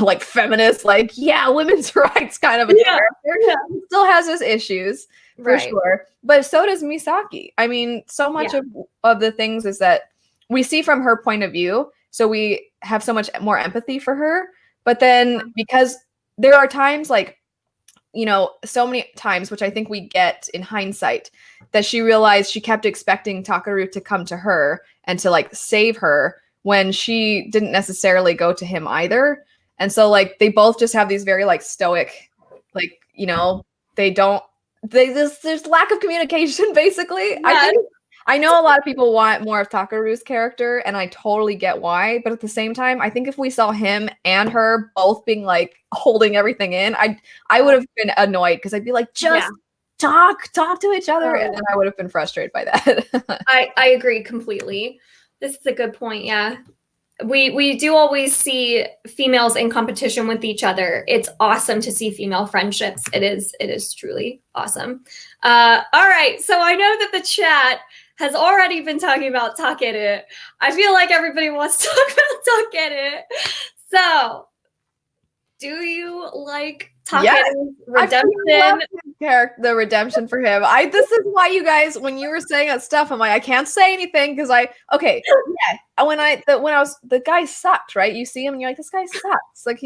like feminist, like, yeah, women's rights kind of a character. Yeah. He still has his issues for sure. But so does Misaki. I mean, so much of the things is that we see from her point of view. So we have so much more empathy for her. But then because there are times like, so many times, which I think we get in hindsight, that she realized she kept expecting Takaru to come to her and to like save her, when she didn't necessarily go to him either. And so like they both just have these very like stoic, like, there's lack of communication basically. Yeah. I know a lot of people want more of Takaru's character, and I totally get why, but at the same time, I think if we saw him and her both being like holding everything in, I would have been annoyed because I'd be like, just talk to each other. And then I would have been frustrated by that. I agree completely. This is a good point. Yeah. We do always see females in competition with each other. It's awesome to see female friendships. It is truly awesome. All right. So I know that the chat has already been talking about Takeru. I feel like everybody wants to talk about Takeru. So do you like Takeru's redemption? The redemption for him. This is why, you guys, when you were saying that stuff, I'm like, I can't say anything because the guy sucked, right? You see him and you're like, this guy sucks. Like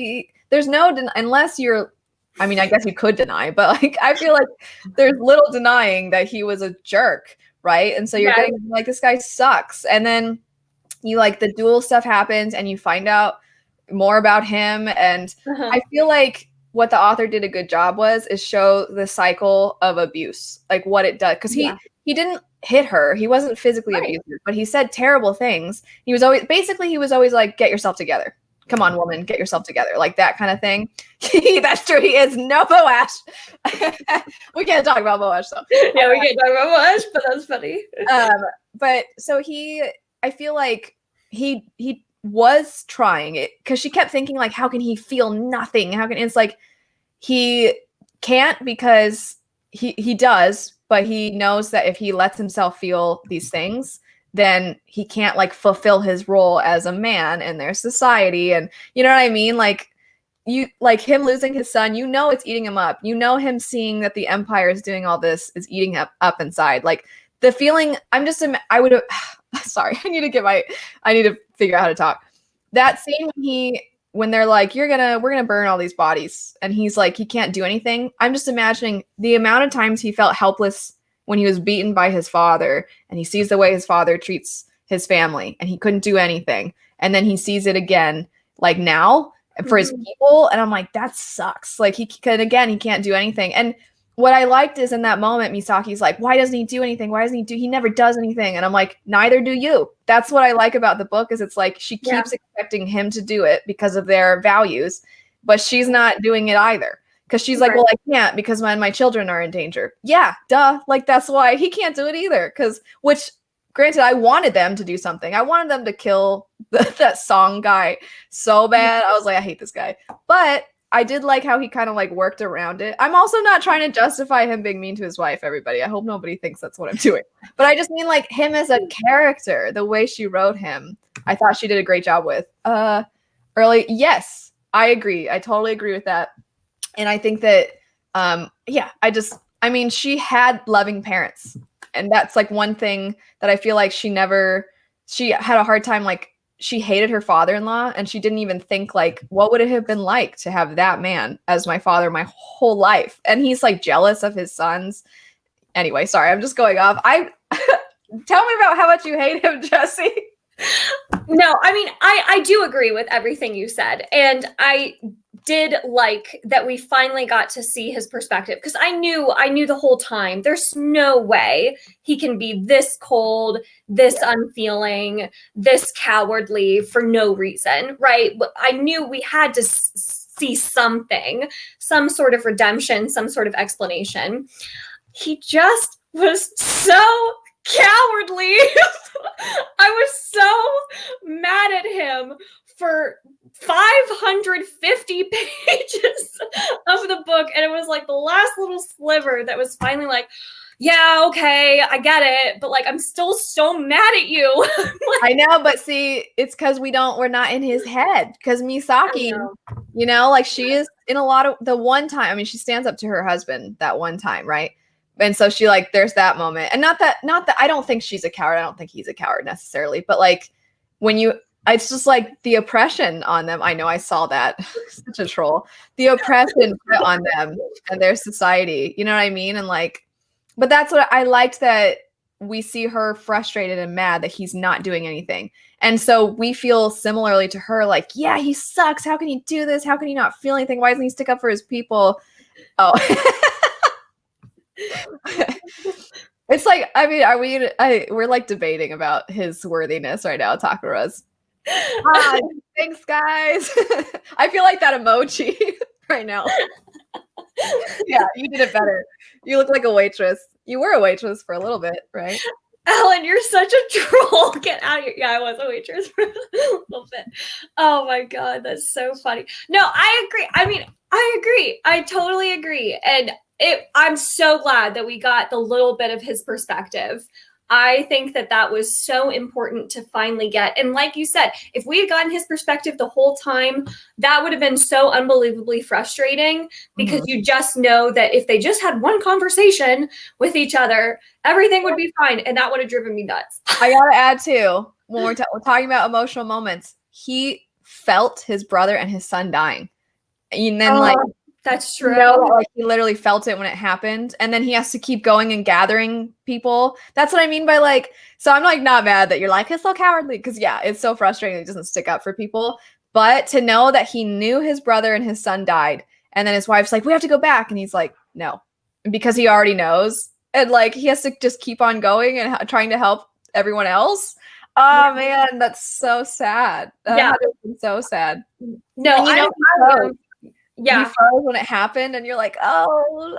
there's no unless you're, I mean, I guess you could deny, but like I feel like there's little denying that he was a jerk, right? And so you're getting like, this guy sucks, and then you like the duel stuff happens and you find out more about him, and I feel like what the author did a good job is show the cycle of abuse, like what it does. Because he didn't hit her. He wasn't physically abusive, but he said terrible things. He was always like, get yourself together. Come on, woman, get yourself together. Like that kind of thing. That's true. He is no Boash. We can't talk about Boash though. Yeah, we can't talk about Boash, but that's funny. But so I feel like he was trying it because she kept thinking like, how can he feel nothing? It's like he can't, because he does, but he knows that if he lets himself feel these things, then he can't like fulfill his role as a man in their society. And you know what I mean? Like him losing his son, it's eating him up. Him seeing that the Empire is doing all this is eating up inside. Like the feeling, I would have, sorry, I need to figure out how to talk. That scene when they're like, we're gonna burn all these bodies, and he's like, he can't do anything. I'm just imagining the amount of times he felt helpless when he was beaten by his father, and he sees the way his father treats his family, and he couldn't do anything. And then he sees it again, like now for his people, and I'm like, that sucks. Like he can't do anything. And what I liked is in that moment, Misaki's like, why doesn't he do anything? He never does anything. And I'm like, neither do you. That's what I like about the book, is it's like she keeps expecting him to do it because of their values, but she's not doing it either. Because she's like, well, I can't because my children are in danger. Yeah, duh. Like that's why he can't do it either. Which granted, I wanted them to do something. I wanted them to kill that song guy so bad. I was like, I hate this guy. But I did like how he kind of like worked around it. I'm also not trying to justify him being mean to his wife, everybody. I hope nobody thinks that's what I'm doing. But I just mean like him as a character, the way she wrote him, I thought she did a great job with. Early, yes, I agree. I totally agree with that. And I think that, she had loving parents. And that's like one thing that I feel like she had a hard time, like, she hated her father-in-law, and she didn't even think like, what would it have been like to have that man as my father my whole life? And he's like jealous of his sons. Anyway, sorry, I'm just going off. Tell me about how much you hate him, Jessie. No, I mean, I do agree with everything you said. And I did like that we finally got to see his perspective, because I knew the whole time there's no way he can be this cold, this unfeeling, this cowardly for no reason, right? But I knew we had to see something, some sort of redemption, some sort of explanation. He just was so cowardly. I was so mad at him for 550 pages of the book, and it was like the last little sliver that was finally like, yeah, okay, I get it, but like I'm still so mad at you. I know, but see, it's because we're not in his head. Because Misaki, like she is in a lot of the one time. I mean, she stands up to her husband that one time, right? And so she like, there's that moment, and not that I don't think she's a coward. I don't think he's a coward necessarily, but like it's just like the oppression on them. I know I saw that. Such a troll. The oppression put on them and their society. You know what I mean? And like, but that's what I liked, that we see her frustrated and mad that he's not doing anything. And so we feel similarly to her, like, yeah, he sucks. How can he do this? How can he not feel anything? Why doesn't he stick up for his people? Oh. It's like, I mean, we're like debating about his worthiness right now, Takara's. Thanks, guys. I feel like that emoji right now. Yeah, you did it better. You look like a waitress. You were a waitress for a little bit, right? Ellen, you're such a troll. Get out of here. Yeah, I was a waitress for a little bit. Oh my God, that's so funny. No, I agree. I mean, I agree. I totally agree. And I'm so glad that we got the little bit of his perspective. I think that was so important to finally get. And like you said, if we had gotten his perspective the whole time, that would have been so unbelievably frustrating because you just know that if they just had one conversation with each other, everything would be fine. And that would have driven me nuts. I got to add too, when we're talking about emotional moments, he felt his brother and his son dying. And then that's true. Like he literally felt it when it happened, and then he has to keep going and gathering people. That's what I mean by like. So I'm like not mad that you're like it's so cowardly because yeah, it's so frustrating. It doesn't stick up for people, but to know that he knew his brother and his son died, and then his wife's like, we have to go back, and he's like, no, and because he already knows, and like he has to just keep on going and trying to help everyone else. Oh man, that's so sad. That would have been so sad. No, You froze when it happened and you're like, oh.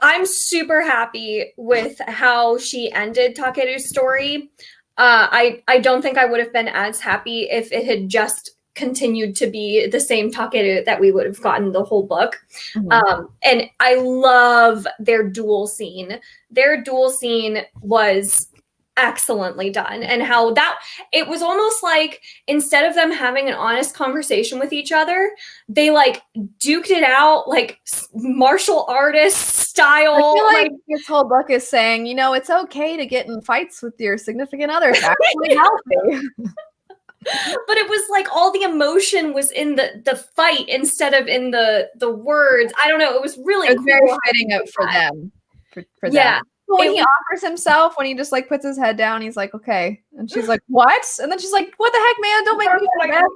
I'm super happy with how she ended Takeru's story. I don't think I would have been as happy if it had just continued to be the same Takeru that we would have gotten the whole book. And I love their duel scene. Their duel scene was excellently done, and how that it was almost like instead of them having an honest conversation with each other, they like duked it out like martial artist style. I feel like this whole book is saying, you know, it's okay to get in fights with your significant other. It's actually healthy. But it was like all the emotion was in the fight instead of in the words. I don't know. It was really cool. Very fitting up for them. For them. When he offers himself, when he just like puts his head down, he's like, okay. And she's like, what? And then she's like, what the heck, man? Don't make me do that.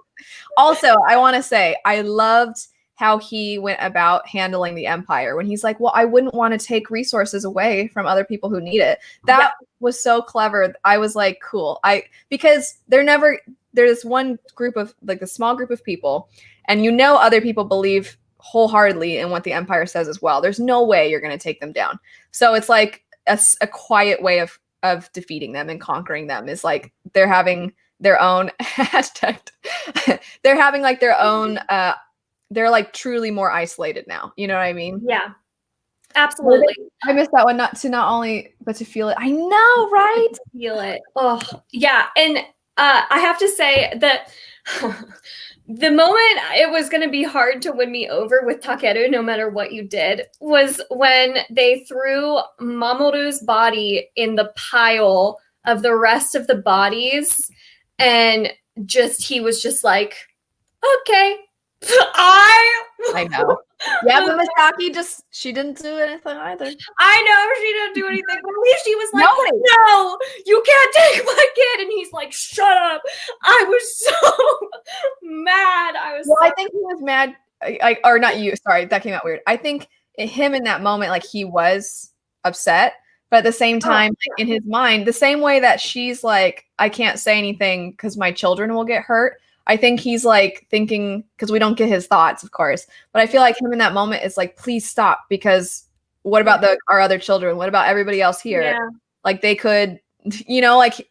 Also, I want to say, I loved how he went about handling the Empire when he's like, well, I wouldn't want to take resources away from other people who need it. That was so clever. I was like, cool. Because there's this one group of like the small group of people, and you know, other people believe wholeheartedly in what the Empire says as well. There's no way you're going to take them down. So it's like, a quiet way of defeating them and conquering them is like they're having their own they're having like their own they're like truly more isolated now, you know what I mean? Yeah, absolutely. I missed that one, not only but to feel it. I know, right? Feel it. Oh yeah. And I have to say that the moment it was going to be hard to win me over with Takeru, no matter what you did, was when they threw Mamoru's body in the pile of the rest of the bodies. And he was just like, okay. I know. Yeah, but Misaki she didn't do anything either. I know she didn't do anything, but at least she was like, no, you can't take my kid. And he's like, shut up. I was so mad. I think he was mad. Or not you. Sorry, that came out weird. I think him in that moment, like he was upset, but at the same time, like, in his mind, the same way that she's like, I can't say anything because my children will get hurt. I think he's like thinking, because we don't get his thoughts, of course, but I feel like him in that moment is like, please stop, because what about our other children? What about everybody else here? Yeah. Like they could, you know, like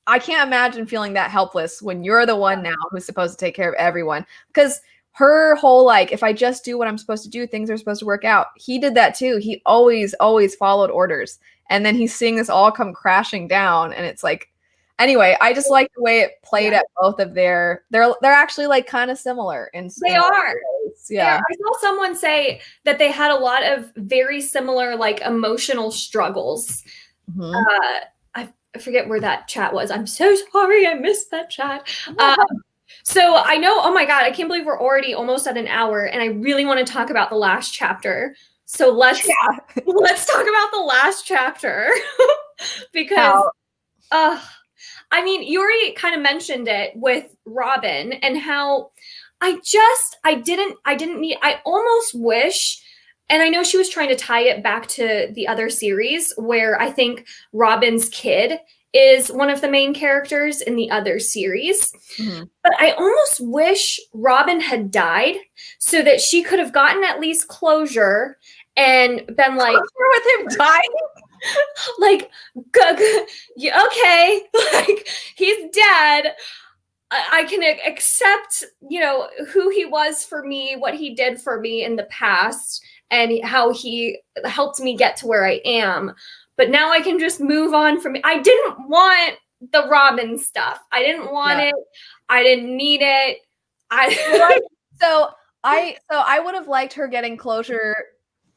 I can't imagine feeling that helpless when you're the one now who's supposed to take care of everyone. Because her whole, like, if I just do what I'm supposed to do, things are supposed to work out. He did that too. He always followed orders. And then he's seeing this all come crashing down. And it's like, anyway, I just like the way it played at both of they're actually like kind of similar in they are ways. Yeah. I saw someone say that they had a lot of very similar like emotional struggles. I forget where that chat was. I'm so sorry I missed that chat. So I know, oh my God, I can't believe we're already almost at an hour, and I really want to talk about the last chapter. So let's talk about the last chapter because I mean, you already kind of mentioned it with Robin and how I almost wish, and I know she was trying to tie it back to the other series where I think Robin's kid is one of the main characters in the other series. Mm-hmm. But I almost wish Robin had died so that she could have gotten at least closure and been like, with him dying? Like, okay, like, he's dead. I can accept, you know, who he was for me, what he did for me in the past, and how he helped me get to where I am. But now I can just move on from it. I didn't want the Robin stuff. I didn't want it. I didn't need it. So I would have liked her getting closure.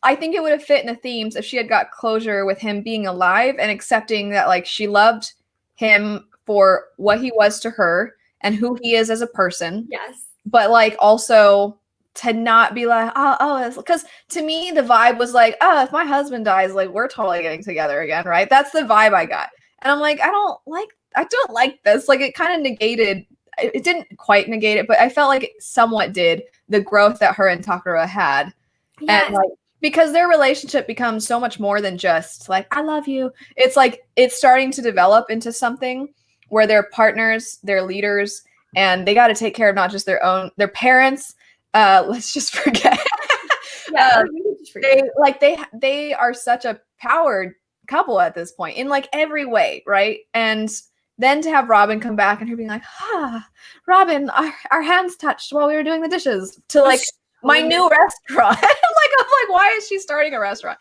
I think it would have fit in the themes if she had got closure with him being alive and accepting that, like, she loved him for what he was to her and who he is as a person. Yes. But, like, also to not be like, because to me the vibe was like, oh, if my husband dies, like, we're totally getting together again, right? That's the vibe I got. And I'm like, I don't like this. Like, it kind of negated, it didn't quite negate it, but I felt like it somewhat did the growth that her and Takara had. Yes. And, like, because their relationship becomes so much more than just like, I love you. It's like, it's starting to develop into something where they're partners, they're leaders, and they got to take care of not just their parents. Let's just forget. They are such a powered couple at this point in, like, every way, right? And then to have Robin come back and her being like, Robin, our hands touched while we were doing the dishes, to, like, my new restaurant. I'm like, why is she starting a restaurant?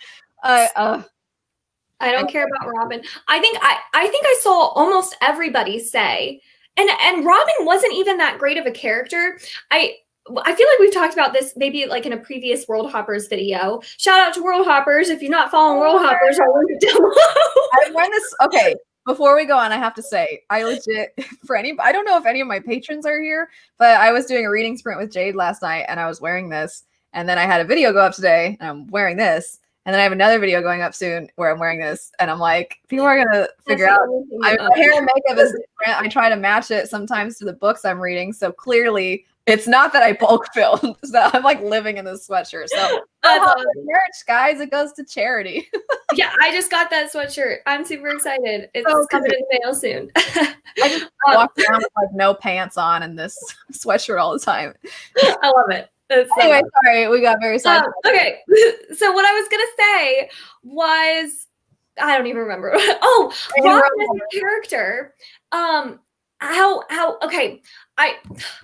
I don't care about Robin. I think I saw almost everybody say, and Robin wasn't even that great of a character. I feel like we've talked about this maybe like in a previous Worldhoppers video. Shout out to Worldhoppers. If you're not following Worldhoppers, I'll link it down below. I've learned this. Okay, before we go on, I have to say, I legit, I don't know if any of my patrons are here, but I was doing a reading sprint with Jade last night and I was wearing this. And then I had a video go up today and I'm wearing this. And then I have another video going up soon where I'm wearing this. And I'm like, people are going to figure out. My hair and makeup is different. I try to match it sometimes to the books I'm reading. So clearly, it's not that I bulk filmed. So I'm like living in this sweatshirt. So merch, guys, it goes to charity. Yeah, I just got that sweatshirt. I'm super excited. It's coming in the mail soon. I just walk around with like no pants on and this sweatshirt all the time. I love it. Anyway, sorry, we got very sidetracked. Okay, so what I was gonna say was, I don't even remember. Oh, Robin as a character. Okay,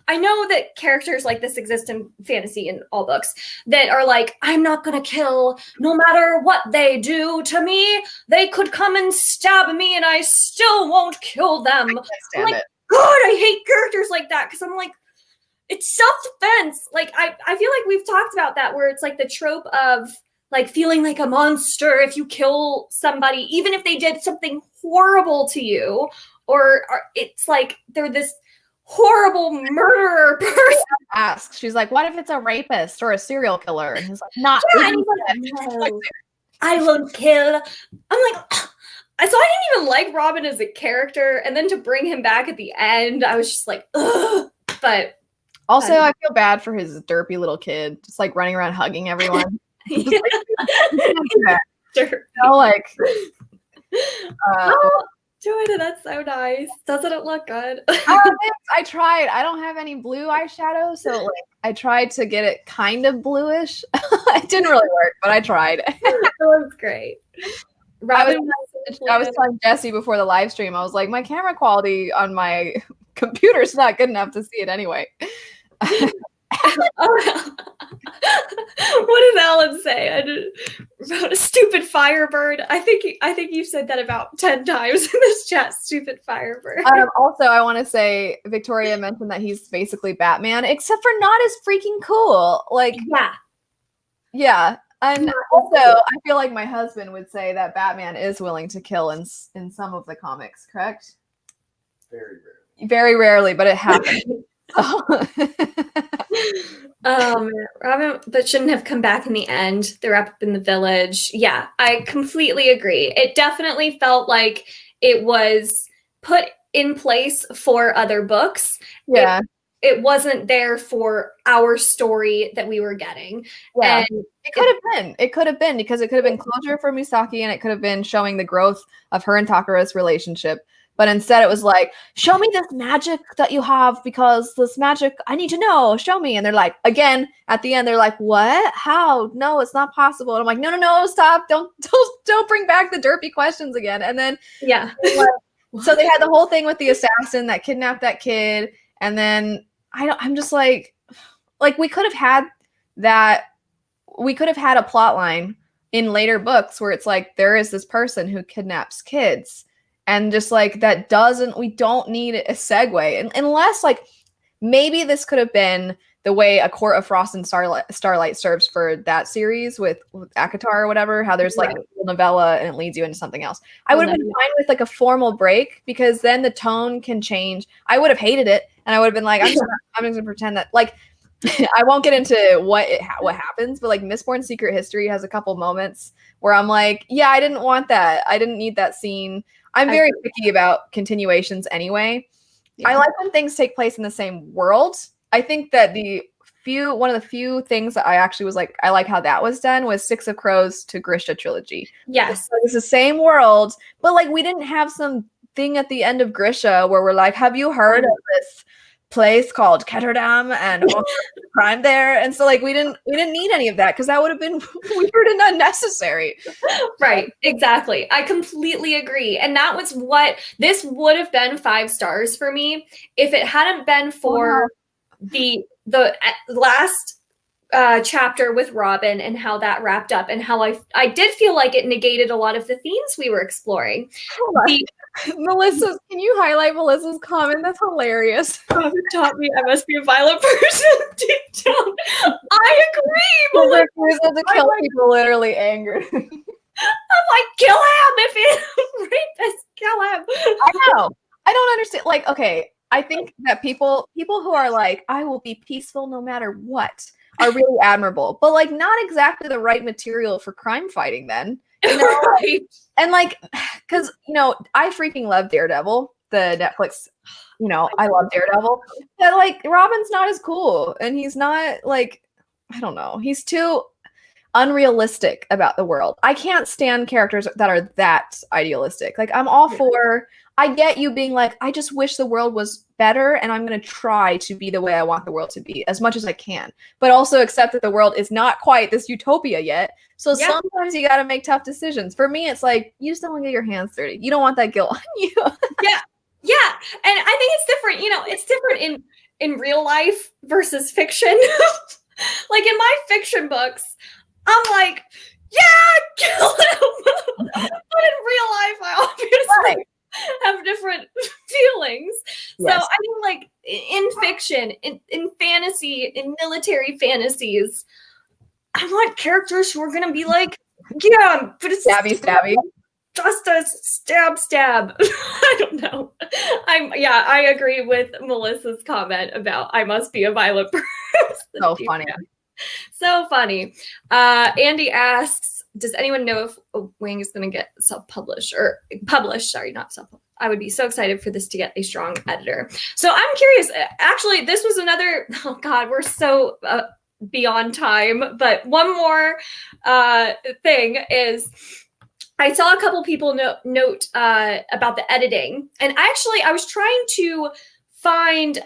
I know that characters like this exist in fantasy in all books that are like, I'm not gonna kill no matter what they do to me. They could come and stab me and I still won't kill them. I'm like, God, I hate characters like that because I'm like, it's self-defense. Like, I feel like we've talked about that where it's like the trope of like feeling like a monster if you kill somebody, even if they did something horrible to you, or it's like they're this horrible murderer person. She's like, what if it's a rapist or a serial killer? And he's like, not. Yeah, no, I won't kill. I'm like, so I didn't even like Robin as a character, and then to bring him back at the end, I was just like, ugh. But also, I feel bad for his derpy little kid, just like running around hugging everyone. Joanna, that's so nice. Doesn't it look good? I tried. I don't have any blue eyeshadow, so like I tried to get it kind of bluish. It didn't really work, but I tried. It was great. I was telling Jessie before the live stream, I was like, my camera quality on my computer's not good enough to see it anyway. What did Alan say? About a stupid firebird. I think you've said that about 10 times in this chat. Stupid firebird. Also, I want to say Victoria mentioned that he's basically Batman, except for not as freaking cool. Like, yeah. And also, I feel like my husband would say that Batman is willing to kill in some of the comics. Correct? Very rarely. Very rarely, but it happens. Robin, but shouldn't have come back in the end. They're up in the village. Yeah, I completely agree. It definitely felt like it was put in place for other books. Yeah. It wasn't there for our story that we were getting. Yeah. And it could have been. It could have been because it could have been closure for Misaki and it could have been showing the growth of her and Takara's relationship. But instead it was like, show me this magic that you have, because this magic, I need to know, show me. And they're like, again, at the end, they're like, what? How? No, it's not possible. And I'm like, no, stop. Don't bring back the derpy questions again. And then, so they had the whole thing with the assassin that kidnapped that kid. And then I'm just like we could have had a plot line in later books where it's like, there is this person who kidnaps kids. And just like that we don't need a segue. And unless like maybe this could have been the way A Court of Frost and Starlight serves for that series with ACOTAR or whatever, how there's like a novella and it leads you into something else. I would have been fine with like a formal break, because then the tone can change. I would have hated it, and I would have been like, I'm just gonna pretend that, like, I won't get into what happens, but like Mistborn Secret History has a couple moments where I'm like, yeah, I didn't want that. I didn't need that scene. I'm very picky about continuations anyway. Yeah. I like when things take place in the same world. I think that one of the few things that I actually was like, I like how that was done, was Six of Crows to Grisha trilogy. Yes. So it's the same world, but like we didn't have some thing at the end of Grisha where we're like, have you heard of this place called Ketterdam and crime there? And so like we didn't need any of that, because that would have been weird and unnecessary. Right, exactly. I completely agree. And that was what this would have been 5 stars for me if it hadn't been for the last chapter with Robin and how that wrapped up, and how I did feel like it negated a lot of the themes we were exploring. Melissa, can you highlight Melissa's comment? That's hilarious. Robin taught me I must be a violent person deep down. I agree. The refusal to kill people literally angered me. I'm like, kill him if he's rapist, kill him. I know. I don't understand. Like, okay, I think that people who are like, I will be peaceful no matter what, are really admirable, but like not exactly the right material for crime fighting then. You know? Right. And like, because, you know, I freaking love Daredevil, the Netflix, you know, I love Daredevil. But like, Robin's not as cool. And he's not like, I don't know, he's too unrealistic about the world. I can't stand characters that are that idealistic. Like, I'm all for, I get you being like, I just wish the world was better, and I'm going to try to be the way I want the world to be as much as I can, but also accept that the world is not quite this utopia yet. So sometimes you got to make tough decisions. For me, it's like, you just don't want to get your hands dirty. You don't want that guilt on you. Yeah. And I think it's different. You know, it's different in real life versus fiction. Like in my fiction books, I'm like, yeah, kill him. But in real life, I obviously have different feelings. Yes. So I mean, like in fiction, in fantasy, in military fantasies, I want characters who are gonna be like, yeah, but it's stabby. Just a stab. I don't know. I agree with Melissa's comment about I must be a violent person. So funny. So funny. Andy asks, does anyone know if Wang is going to get self-published or published? Sorry, not self-published. I would be so excited for this to get a strong editor. So I'm curious. Actually, this was another, oh God, we're so beyond time. But one more thing is, I saw a couple people note about the editing. And actually, I was trying to find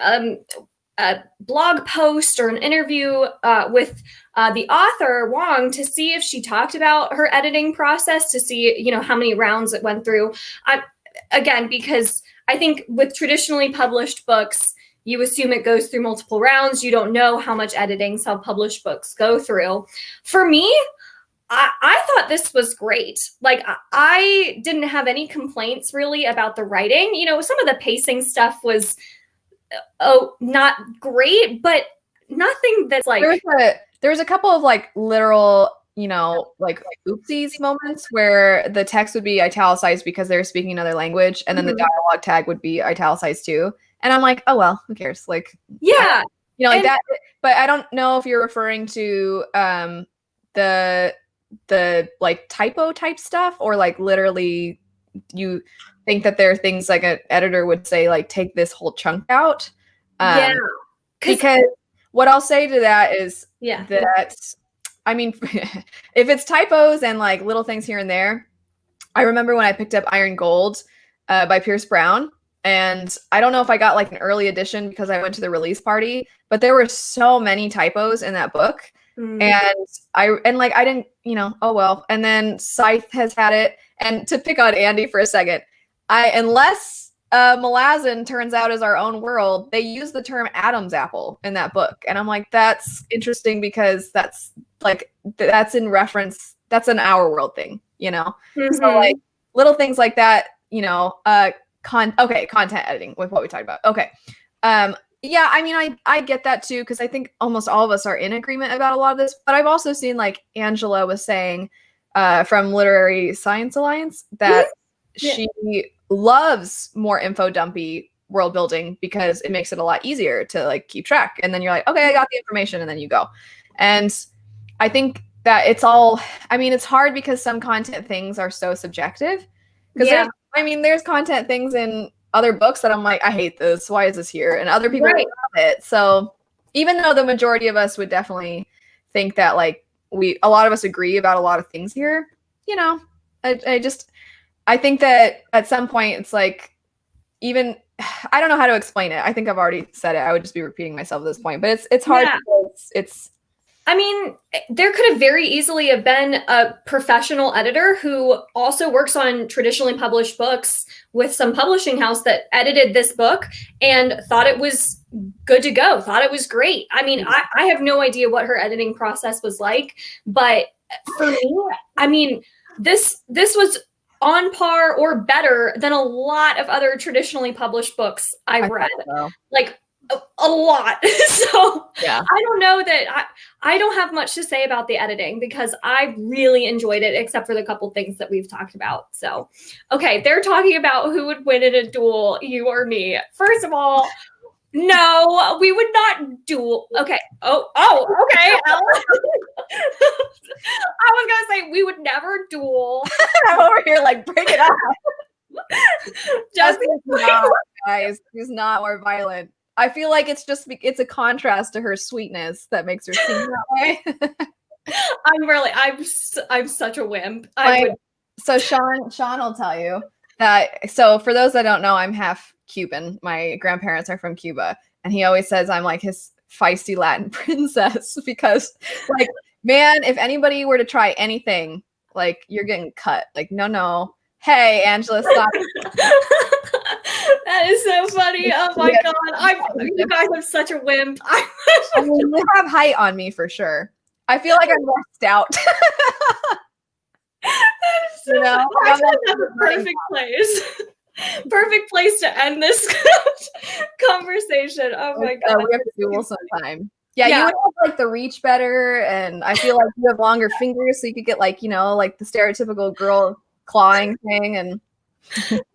a blog post or an interview with the author, Wang, to see if she talked about her editing process, to see, you know, how many rounds it went through. Again, because I think with traditionally published books, you assume it goes through multiple rounds. You don't know how much editing self-published books go through. For me, I thought this was great. Like, I didn't have any complaints really about the writing. You know, some of the pacing stuff was, not great, but nothing that's like... There was a couple of like literal, you know, like oopsies moments where the text would be italicized because they were speaking another language, and then the dialogue tag would be italicized too. And I'm like, oh, well, who cares? Like, yeah, you know, like that. But I don't know if you're referring to the like typo type stuff, or like literally you think that there are things like an editor would say, like, take this whole chunk out. Because what I'll say to that is that, I mean, if it's typos and like little things here and there, I remember when I picked up Iron Gold, by Pierce Brown. And I don't know if I got like an early edition because I went to the release party, but there were so many typos in that book. And I didn't, oh well. And then Scythe has had it. And to pick on Andy for a second, unless Malazan turns out as our own world, they use the term Adam's apple in that book. And I'm like, that's interesting because that's in reference, that's an our world thing, So like little things like that, content editing with what we talked about. Okay. Yeah, I mean, I get that too, because I think almost all of us are in agreement about a lot of this, but I've also seen, like Angela was saying from Literary Science Alliance, that she loves more info dumpy world building because it makes it a lot easier to like keep track. And then you're like, okay, I got the information, and then you go. And I think that it's hard because some content things are so subjective. Because there's content things in other books that I'm like, I hate this. Why is this here? And other people love it. So even though the majority of us would definitely think that like a lot of us agree about a lot of things here, I think that at some point it's like, even I don't know how to explain it. I think I've already said it. I would just be repeating myself at this point, but it's hard because it's. I mean, there could have very easily have been a professional editor who also works on traditionally published books with some publishing house that edited this book and thought it was good to go, thought it was great. I mean, I have no idea what her editing process was like, but for me, I mean, this was on par or better than a lot of other traditionally published books I've read. Like a lot. So I don't know that I don't have much to say about the editing because I really enjoyed it, except for the couple things that we've talked about. So, okay, they're talking about who would win in a duel, you or me. First of all, no, we would not duel. Okay. Oh, okay. I was gonna say we would never duel. I'm over here like, break it up. Guys, she's not more violent. I feel like it's a contrast to her sweetness that makes her seem that way. I'm such a wimp. So Sean will tell you that. So for those that don't know, I'm half Cuban. My grandparents are from Cuba, and he always says I'm like his feisty Latin princess because, like, man, if anybody were to try anything, like, you're getting cut. Like, no. Hey, Angela, stop. That is so funny. Oh my God. You guys have such a wimp. You have height on me for sure. I feel like I'm more stout. That's a perfect place. Perfect place to end this conversation. Oh my God. We have to duel sometime. Yeah, you would have like the reach better, and I feel like you have longer fingers, so you could get like, like the stereotypical girl clawing thing and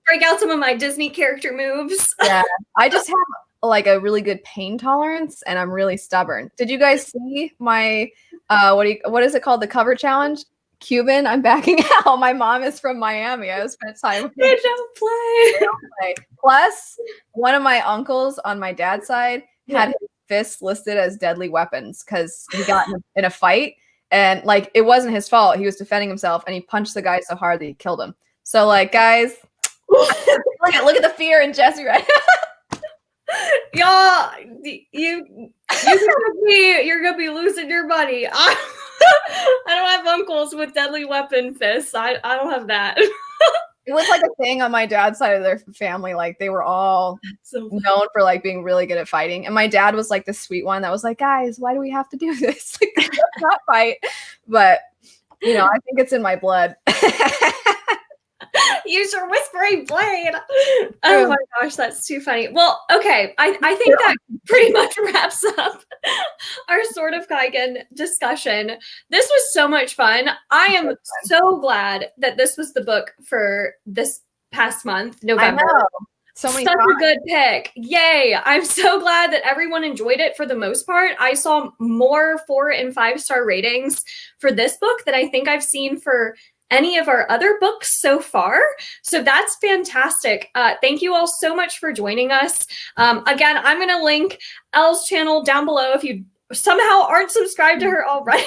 break out some of my Disney character moves. Yeah, I just have like a really good pain tolerance, and I'm really stubborn. Did you guys see my what is it called, the cover challenge? Cuban, I'm backing out. My mom is from Miami. I spent time with her. They don't play. Plus, one of my uncles on my dad's side had his fists listed as deadly weapons because he got in a fight, and like it wasn't his fault. He was defending himself, and he punched the guy so hard that he killed him. So, like, guys, look at the fear in Jessie right now. Y'all, you're gonna be losing your money. I don't have uncles with deadly weapon fists. I don't have that. It was like a thing on my dad's side of their family. Like, they were all known for like being really good at fighting. And my dad was like the sweet one that was like, guys, why do we have to do this? Like, let's not fight. But I think it's in my blood. Use your whispering blade. Oh my gosh, that's too funny. Well, okay. I think that pretty much wraps up our Sword of Kaigen discussion. This was so much fun. I am so glad that this was the book for this past month, November. I know. Such a good pick. Yay. I'm so glad that everyone enjoyed it for the most part. I saw more 4 and 5-star ratings for this book than I think I've seen for any of our other books so far. So that's fantastic. Thank you all so much for joining us. Again, I'm going to link Elle's channel down below if you somehow aren't subscribed to her already,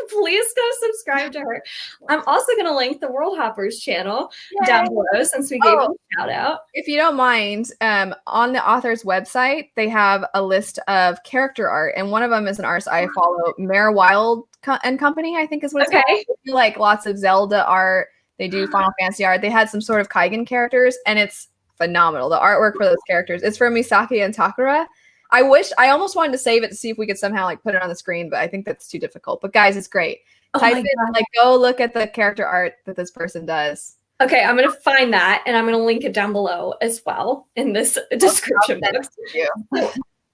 please go subscribe to her. I'm also going to link the Worldhoppers channel down below since we gave them a shout out. If you don't mind, on the author's website, they have a list of character art, and one of them is an artist I follow, Mare Wild and Company, I think is what it's called. They do, like lots of Zelda art. They do Final Fantasy art. They had some Sword of Kaigen characters, and it's phenomenal. The artwork for those characters. It's from Misaki and Takara. I almost wanted to save it to see if we could somehow like put it on the screen, but I think that's too difficult. But guys, it's great. Type in, like, go look at the character art that this person does. Okay, I'm gonna find that and I'm gonna link it down below as well in this description box.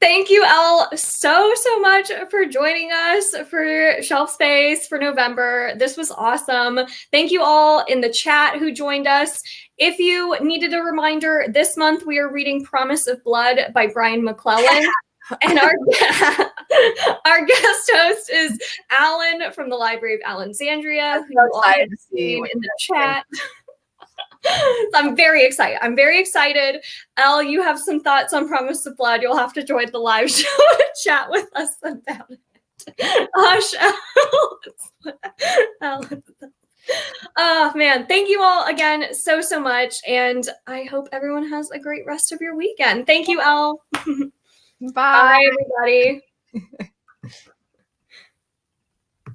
Thank you, Elle, so much for joining us for Shelf Space for November. This was awesome. Thank you all in the chat who joined us. If you needed a reminder, this month we are reading Promise of Blood by Brian McClellan. And our guest host is Alan from the Library of Alexandria, who you all have seen in the chat. I'm very excited. Elle, you have some thoughts on Promise of Blood. You'll have to join the live show and chat with us about it. Oh man, thank you all again so much, and I hope everyone has a great rest of your weekend. Thank you, Elle. Bye everybody.